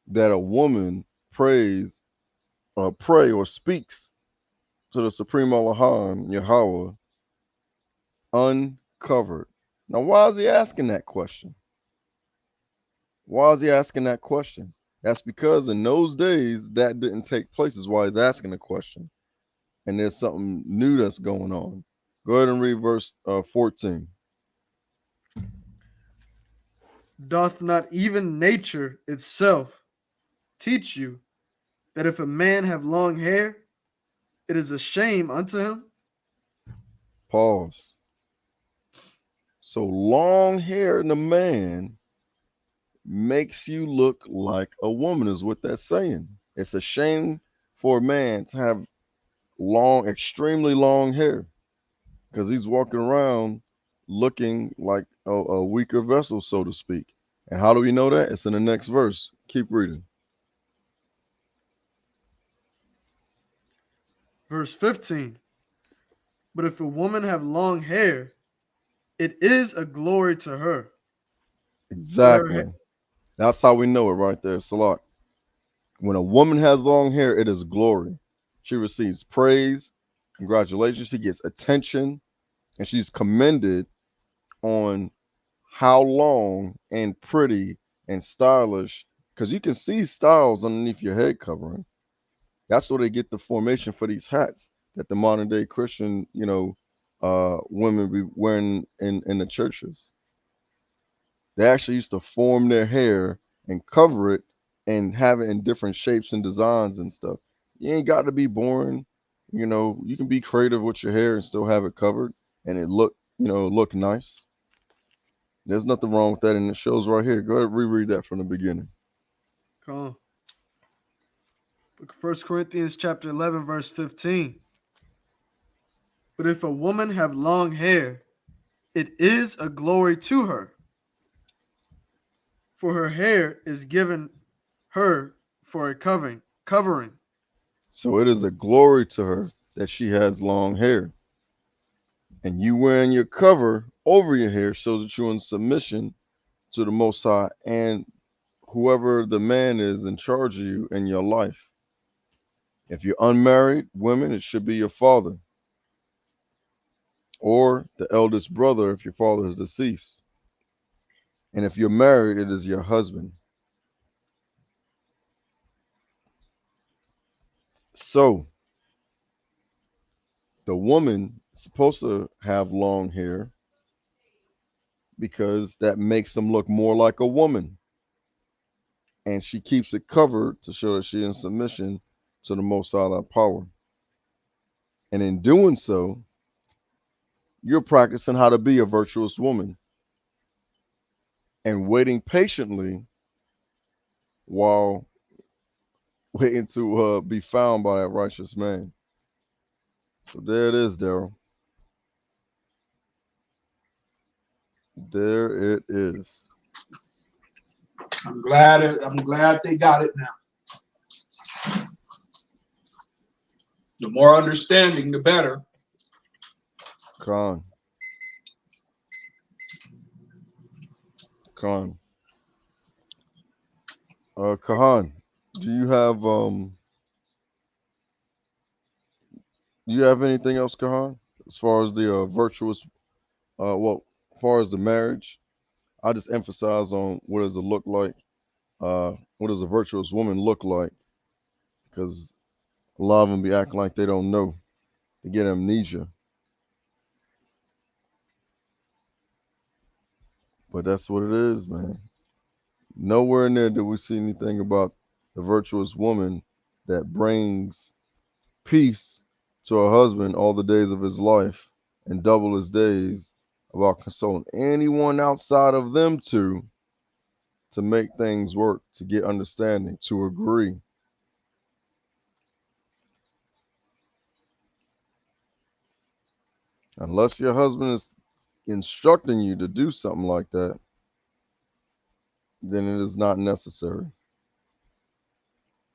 that a woman prays or pray or speaks to the Supreme Allah, Yahweh, uncovered? Now, why is he asking that question? Why is he asking that question? That's because in those days that didn't take place, is why he's asking the question. And there's something new that's going on. Go ahead and read verse 14. Doth not even nature itself teach you that if a man have long hair, it is a shame unto him? Pause. So long hair in a man makes you look like a woman, is what that's saying. It's a shame for a man to have long, extremely long hair, because he's walking around looking like a weaker vessel, so to speak. And how do we know that? It's in the next verse. Keep reading. Verse 15. But if a woman have long hair, it is a glory to her. Exactly. That's how we know it right there, Salat. When a woman has long hair, it is glory. She receives praise, congratulations, she gets attention, and she's commended on how long and pretty and stylish, because you can see styles underneath your head covering. That's where they get the formation for these hats that the modern day Christian, women be wearing in the churches. They actually used to form their hair and cover it and have it in different shapes and designs and stuff. You ain't got to be boring. You can be creative with your hair and still have it covered and it look nice. There's nothing wrong with that, and it shows right here. Go ahead and reread that from the beginning. Come on. Book of 1 Corinthians chapter 11, verse 15. But if a woman have long hair, it is a glory to her, for her hair is given her for a covering. So it is a glory to her that she has long hair. And you wearing your cover over your hair shows that you're in submission to the Most High and whoever the man is in charge of you in your life. If you're unmarried women, it should be your father or the eldest brother if your father is deceased. And if you're married, it is your husband. So the woman is supposed to have long hair because that makes them look more like a woman. And she keeps it covered to show that she's in submission to the Most High power. And in doing so, you're practicing how to be a virtuous woman and waiting patiently while waiting to be found by that righteous man. So there it is, Daryl. There it is. I'm glad they got it now. The more understanding, the better. Khan. Kahan, do you have anything else, Kahan, as far as the virtuous, as far as the marriage? I just emphasize on what does it look like, what does a virtuous woman look like, because a lot of them be acting like they don't know. They get amnesia. But that's what it is, man. Nowhere in there do we see anything about the virtuous woman that brings peace to her husband all the days of his life, and double his days about consoling anyone outside of them two to make things work, to get understanding, to agree. Unless your husband is instructing you to do something like that, then it is not necessary.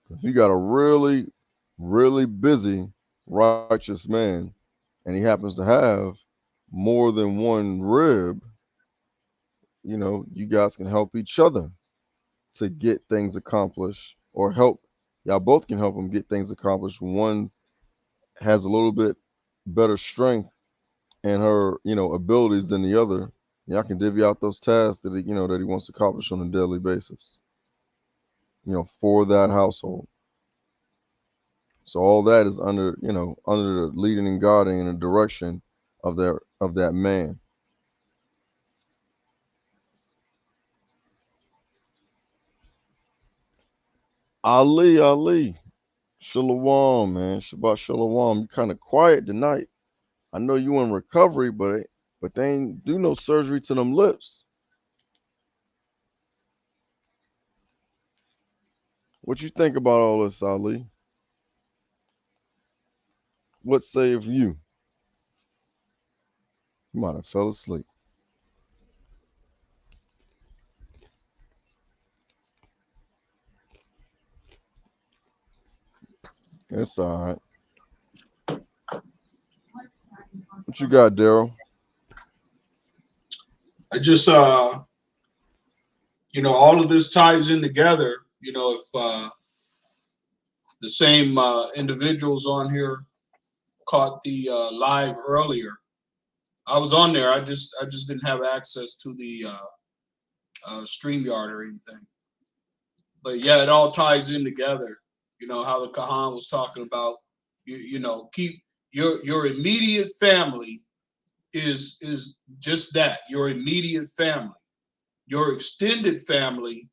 If you got a really, really busy, righteous man, and he happens to have more than one rib, you guys can help each other to get things accomplished, or y'all both can help him get things accomplished. One has a little bit better strength and her, abilities than the other. Y'all can divvy out those tasks that he wants to accomplish on a daily basis, for that household. So all that is under the leading and guiding and the direction of that man. Ali, Shalom, man. Shabbat Shalom. You kind of quiet tonight. I know you in recovery, but they ain't do no surgery to them lips. What you think about all this, Ali? What say of you? You might have fell asleep. It's all right. What you got, Daryl? I just, all of this ties in together. If the same individuals on here caught the live earlier, I was on there. I just didn't have access to the StreamYard or anything. But yeah, it all ties in together. How the Kahan was talking about, keep your immediate family is just that, your immediate family. Your extended family,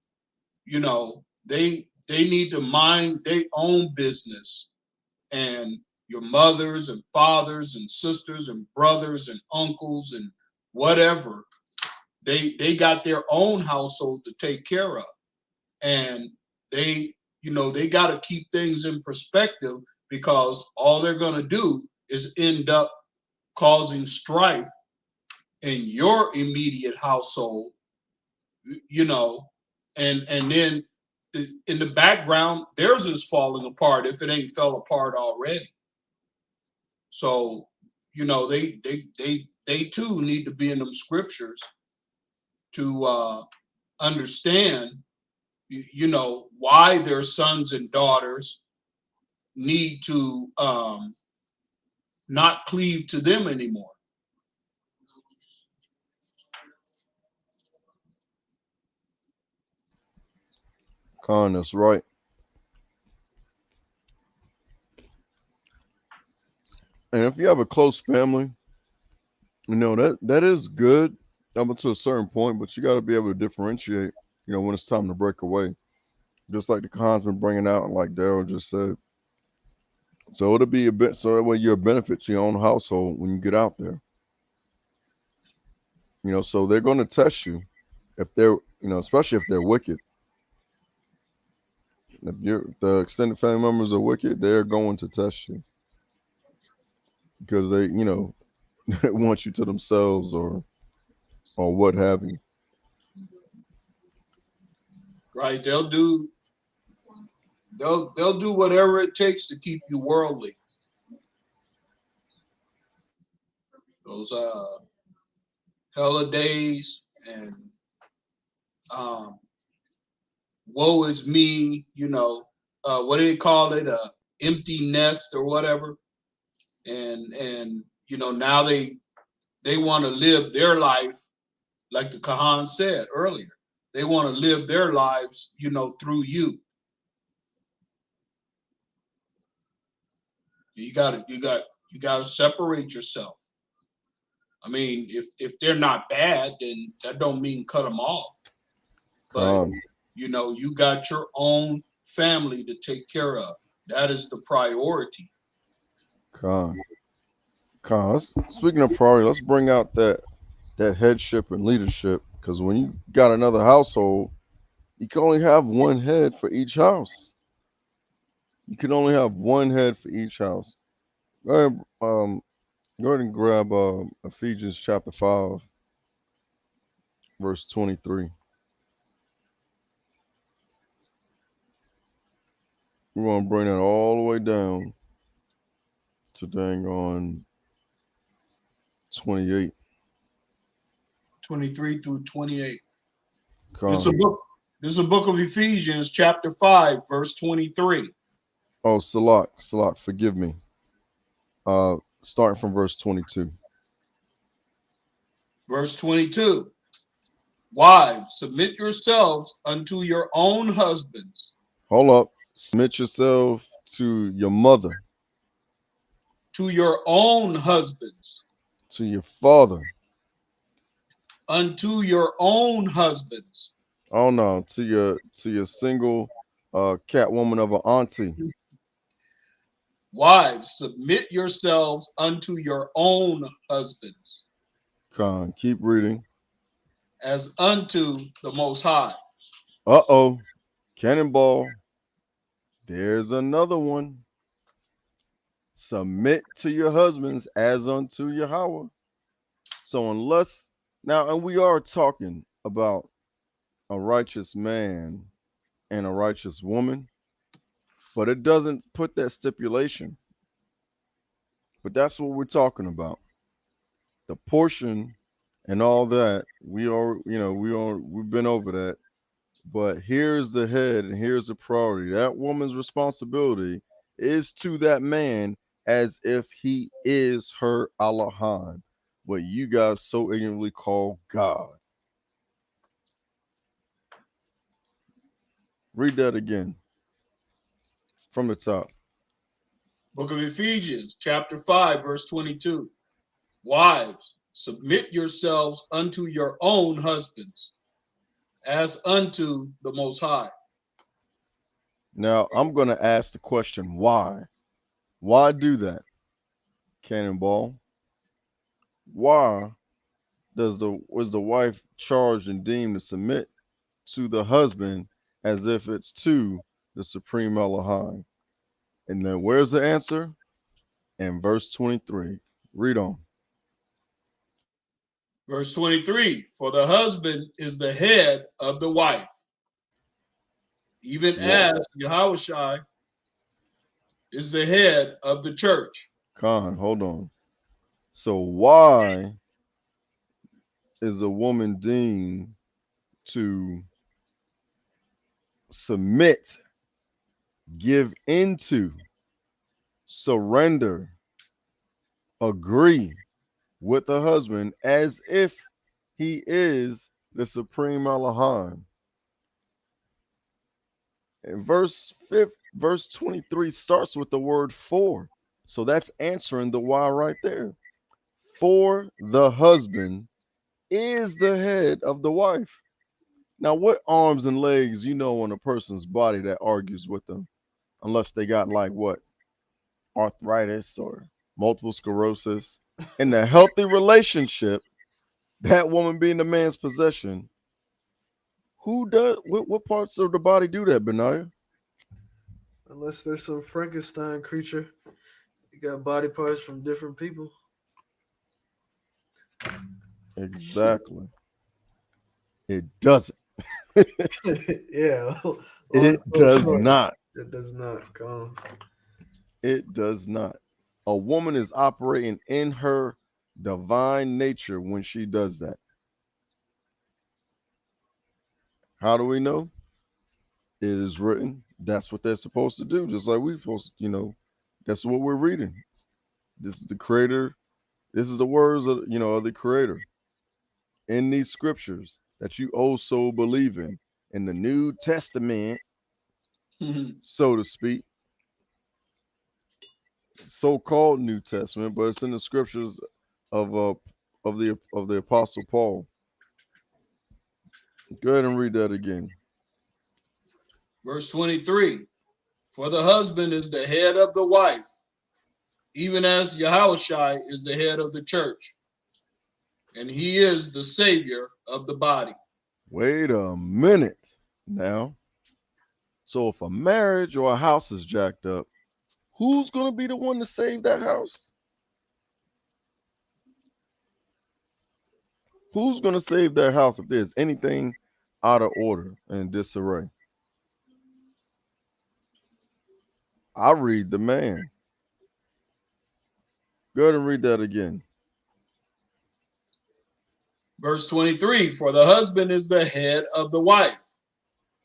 they need to mind their own business, and your mothers and fathers and sisters and brothers and uncles and whatever, they got their own household to take care of, and they got to keep things in perspective, because all they're going to do is end up causing strife in your immediate household, and then in the background, theirs is falling apart if it ain't fell apart already. So, they too need to be in them scriptures to understand, why their sons and daughters need to not cleave to them anymore. Khan, that's right. And if you have a close family, that is good up until a certain point, but you got to be able to differentiate, when it's time to break away. Just like the Khan's been bringing out, and like Daryl just said. So it'll be a bit, so that way you're a benefit to your own household when you get out there. So they're going to test you if they're, especially if they're wicked. If the extended family members are wicked, they're going to test you because they, want you to themselves or what have you. Right? They'll do whatever it takes to keep you worldly. Those hella days and woe is me, what do they call it? Empty nest or whatever. And now they want to live their life like the Kahan said earlier. They want to live their lives, through you. You gotta separate yourself. I mean, if they're not bad, then that don't mean cut them off. But you got your own family to take care of. That is the priority. Con. Speaking of priority, let's bring out that headship and leadership, because when you got another household, you can only have one head for each house. You can only have one head for each house. Go ahead, go ahead and grab Ephesians chapter 5, verse 23. We're going to bring that all the way down to dang on 28. 23 through 28. Con. This is a book of Ephesians, chapter 5, verse 23. Oh, Salak, forgive me. Starting from verse 22. Verse 22. Wives, submit yourselves unto your own husbands. Hold up. Submit yourself to your mother, To your own husbands. to your father. Unto your own husbands. Oh no, to your single cat woman of an auntie. Wives, submit yourselves unto your own husbands. Con, keep reading. As unto the Most High. Uh-oh. Cannonball. There's another one. Submit to your husbands as unto Yahweh. So unless now, and we are talking about a righteous man and a righteous woman, but it doesn't put that stipulation. But that's what we're talking about. The portion and all that, we've been over that. But here's the head and here's the priority. That woman's responsibility is to that man as if he is her Elohim, what you guys so ignorantly call God. Read that again from the top. Book of Ephesians, chapter 5, verse 22. Wives, submit yourselves unto your own husbands, as unto the Most High. Now, I'm going to ask the question, why? Why do that, Cannonball? Why was the wife charged and deemed to submit to the husband as if it's to the supreme Elohim? And then where's the answer? In verse 23. Read on. Verse 23, for the husband is the head of the wife, even as Yahushua is the head of the church. Khan, hold on. So why is a woman deemed to submit, give into, surrender, agree with the husband as if he is the supreme Elohim? And verse 23 starts with the word for. So that's answering the why right there. For the husband is the head of the wife. Now, what arms and legs you know on a person's body that argues with them? Unless they got like what? Arthritis or multiple sclerosis. In a healthy relationship, that woman being the man's possession, who does what parts of the body do that, Benaiah? Unless there's some Frankenstein creature, you got body parts from different people. Exactly. It doesn't. Yeah. It does not. It does not. Come. It does not. A woman is operating in her divine nature when she does that. How do we know? It is written. That's what they're supposed to do, just like we're supposed to, that's what we're reading. This is the creator. This is the words of the creator in these scriptures that you also believe in the New Testament, so to speak, so-called New Testament, but it's in the scriptures of the Apostle Paul. Go ahead and read that again. Verse 23, for the husband is the head of the wife, even as Yahushua is the head of the church, and he is the savior of the body. Wait a minute now. So if a marriage or a house is jacked up, who's going to be the one to save that house? Who's going to save that house if there's anything out of order and disarray? I read the man. Go ahead and read that again. Verse 23, for the husband is the head of the wife,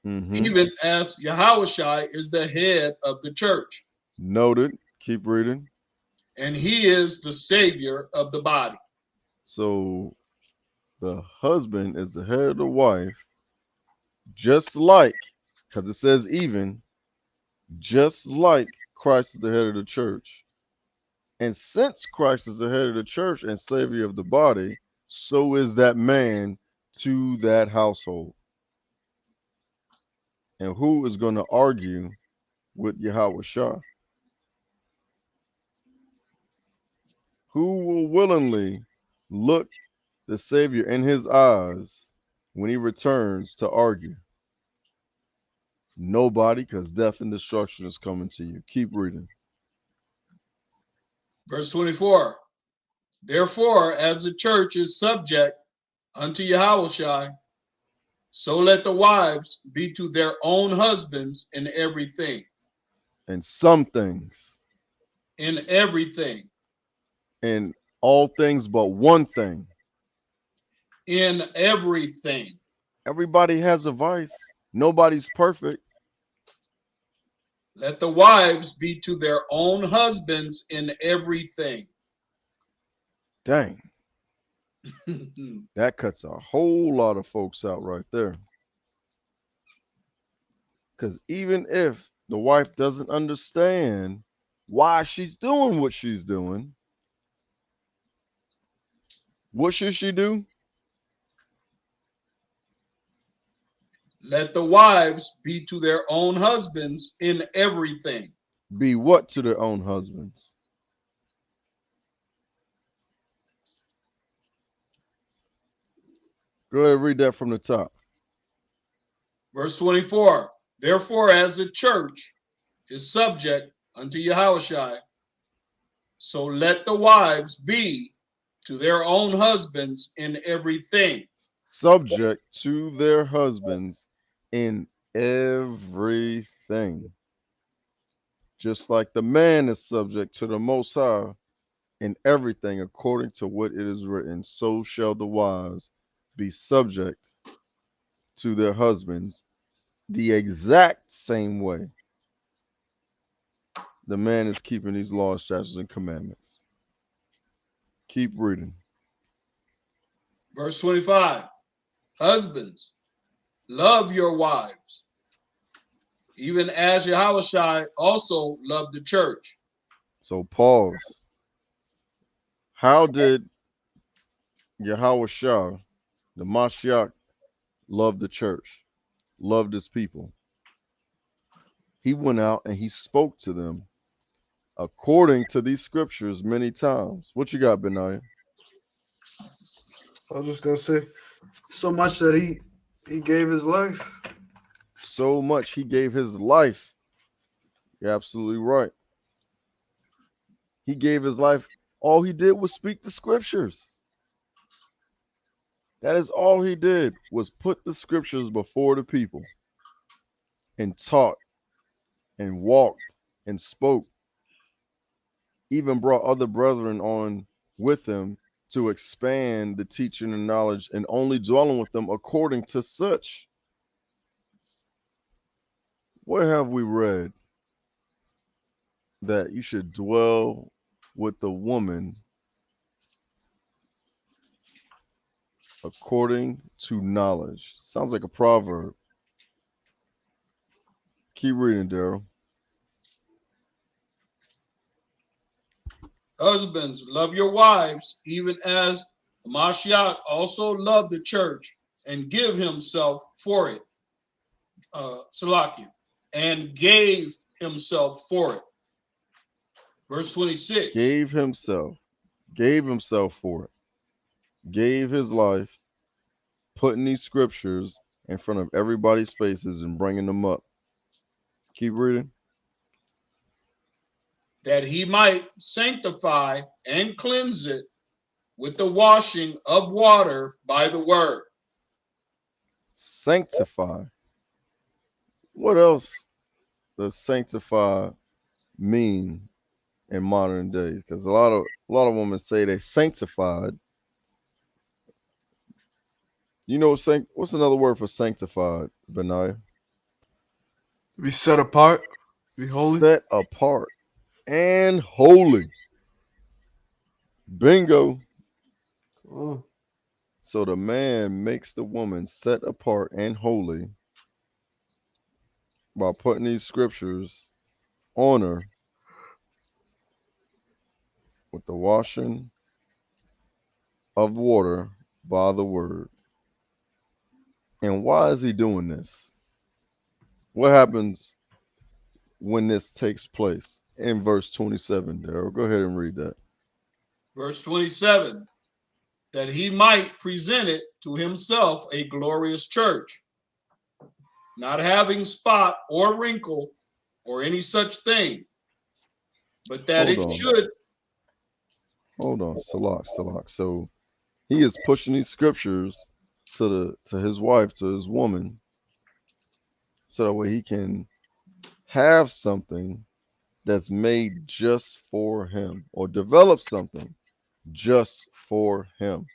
even as Yahushua is the head of the church. Noted. Keep reading. And he is the savior of the body. So the husband is the head of the wife, just like, because it says even, just like Christ is the head of the church. And since Christ is the head of the church and savior of the body, so is that man to that household. And who is going to argue with Yahushua? Who will willingly look the Savior in his eyes when he returns to argue? Nobody, because death and destruction is coming to you. Keep reading. Verse 24, therefore, as the church is subject unto Yahushua, so let the wives be to their own husbands in everything. In some things. In everything. In all things but one thing. In everything. Everybody has a vice. Nobody's perfect. Let the wives be to their own husbands in everything. Dang. That cuts a whole lot of folks out right there. Because even if the wife doesn't understand why she's doing what she's doing, what should she do? Let the wives be to their own husbands in everything. Be what to their own husbands? Go ahead and read that from the top. Verse 24, therefore, as the church is subject unto Yahushua, so let the wives be to their own husbands in everything. Subject to their husbands in everything. Just like the man is subject to the Most High in everything according to what it is written, so shall the wives be subject to their husbands the exact same way the man is keeping these laws, statutes, and commandments. Keep reading. Verse 25, husbands, love your wives, even as Yahushua also loved the church. So pause. How did Yahushua, the Mashiach, love the church, loved his people? He went out and he spoke to them according to these scriptures many times. What you got, Benaiah? I was just gonna say, so much that he gave his life. So much he gave his life. You're absolutely right. He gave his life. All he did was speak the scriptures. That is all he did, was put the scriptures before the people and taught and walked and spoke. Even brought other brethren on with him to expand the teaching and knowledge, and only dwelling with them according to such. Where have we read that you should dwell with the woman according to knowledge? Sounds like a proverb. Keep reading, Daryl. Husbands, love your wives, even as Mashiach also loved the church and give himself for it. Salakia, and gave himself for it. Verse 26. Gave himself for it, gave his life, putting these scriptures in front of everybody's faces and bringing them up. Keep reading. That he might sanctify and cleanse it with the washing of water by the word. Sanctify. What else does sanctify mean in modern day? Because a lot of women say they sanctified. You know, what's another word for sanctified, Benaiah? Be set apart. Be holy. Set apart and holy. Bingo. Oh. So the man makes the woman set apart and holy by putting these scriptures on her with the washing of water by the word. And why is he doing this? What happens when this takes place? In verse 27, Daryl, go ahead and read that. Verse 27. That he might present it to himself a glorious church, not having spot or wrinkle or any such thing, but that Hold on, Salak. So he is pushing these scriptures to his wife, to his woman, so that way he can have something that's made just for him, or develop something just for him.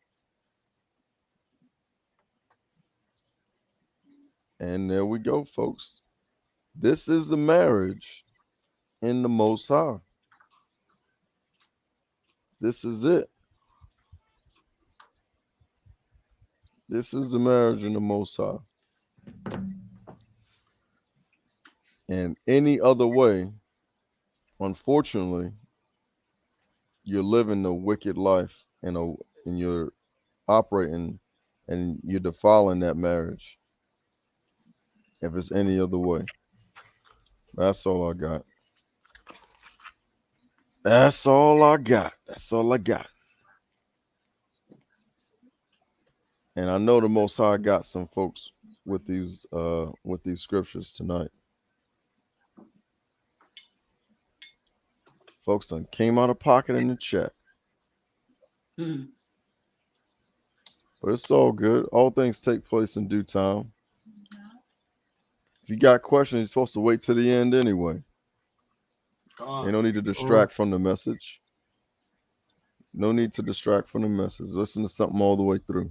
And there we go, folks. This is the marriage in the Most High. This is it. This is the marriage in the Most High. And any other way, unfortunately, you're living a wicked life and you're operating and you're defiling that marriage. If it's any other way. That's all I got. That's all I got. And I know the Most High got some folks with these scriptures tonight. Folks done came out of pocket in the chat. But it's all good. All things take place in due time. If you got questions, you're supposed to wait till the end anyway. You don't need to distract from the message. No need to distract from the message. Listen to something all the way through.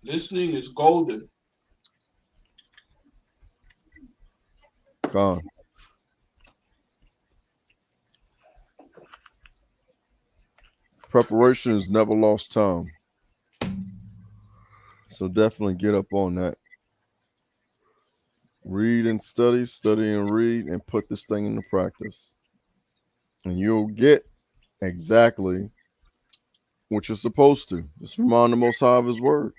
listening is golden. Gone. Preparation is never lost time. So definitely get up on that. Read and study and read, and put this thing into practice. And you'll get exactly what you're supposed to. Just remind the Most High of his word.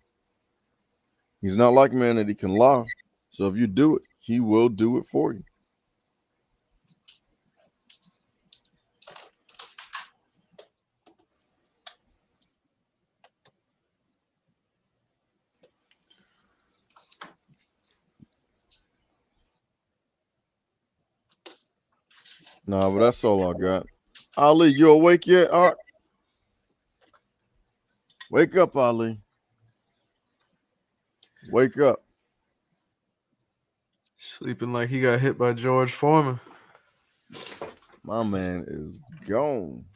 He's not like man that he can lie. So if you do it, he will do it for you. Nah, but that's all I got. Ali, you awake yet? All right. Wake up, Ali. Wake up. Sleeping like he got hit by George Foreman. My man is gone.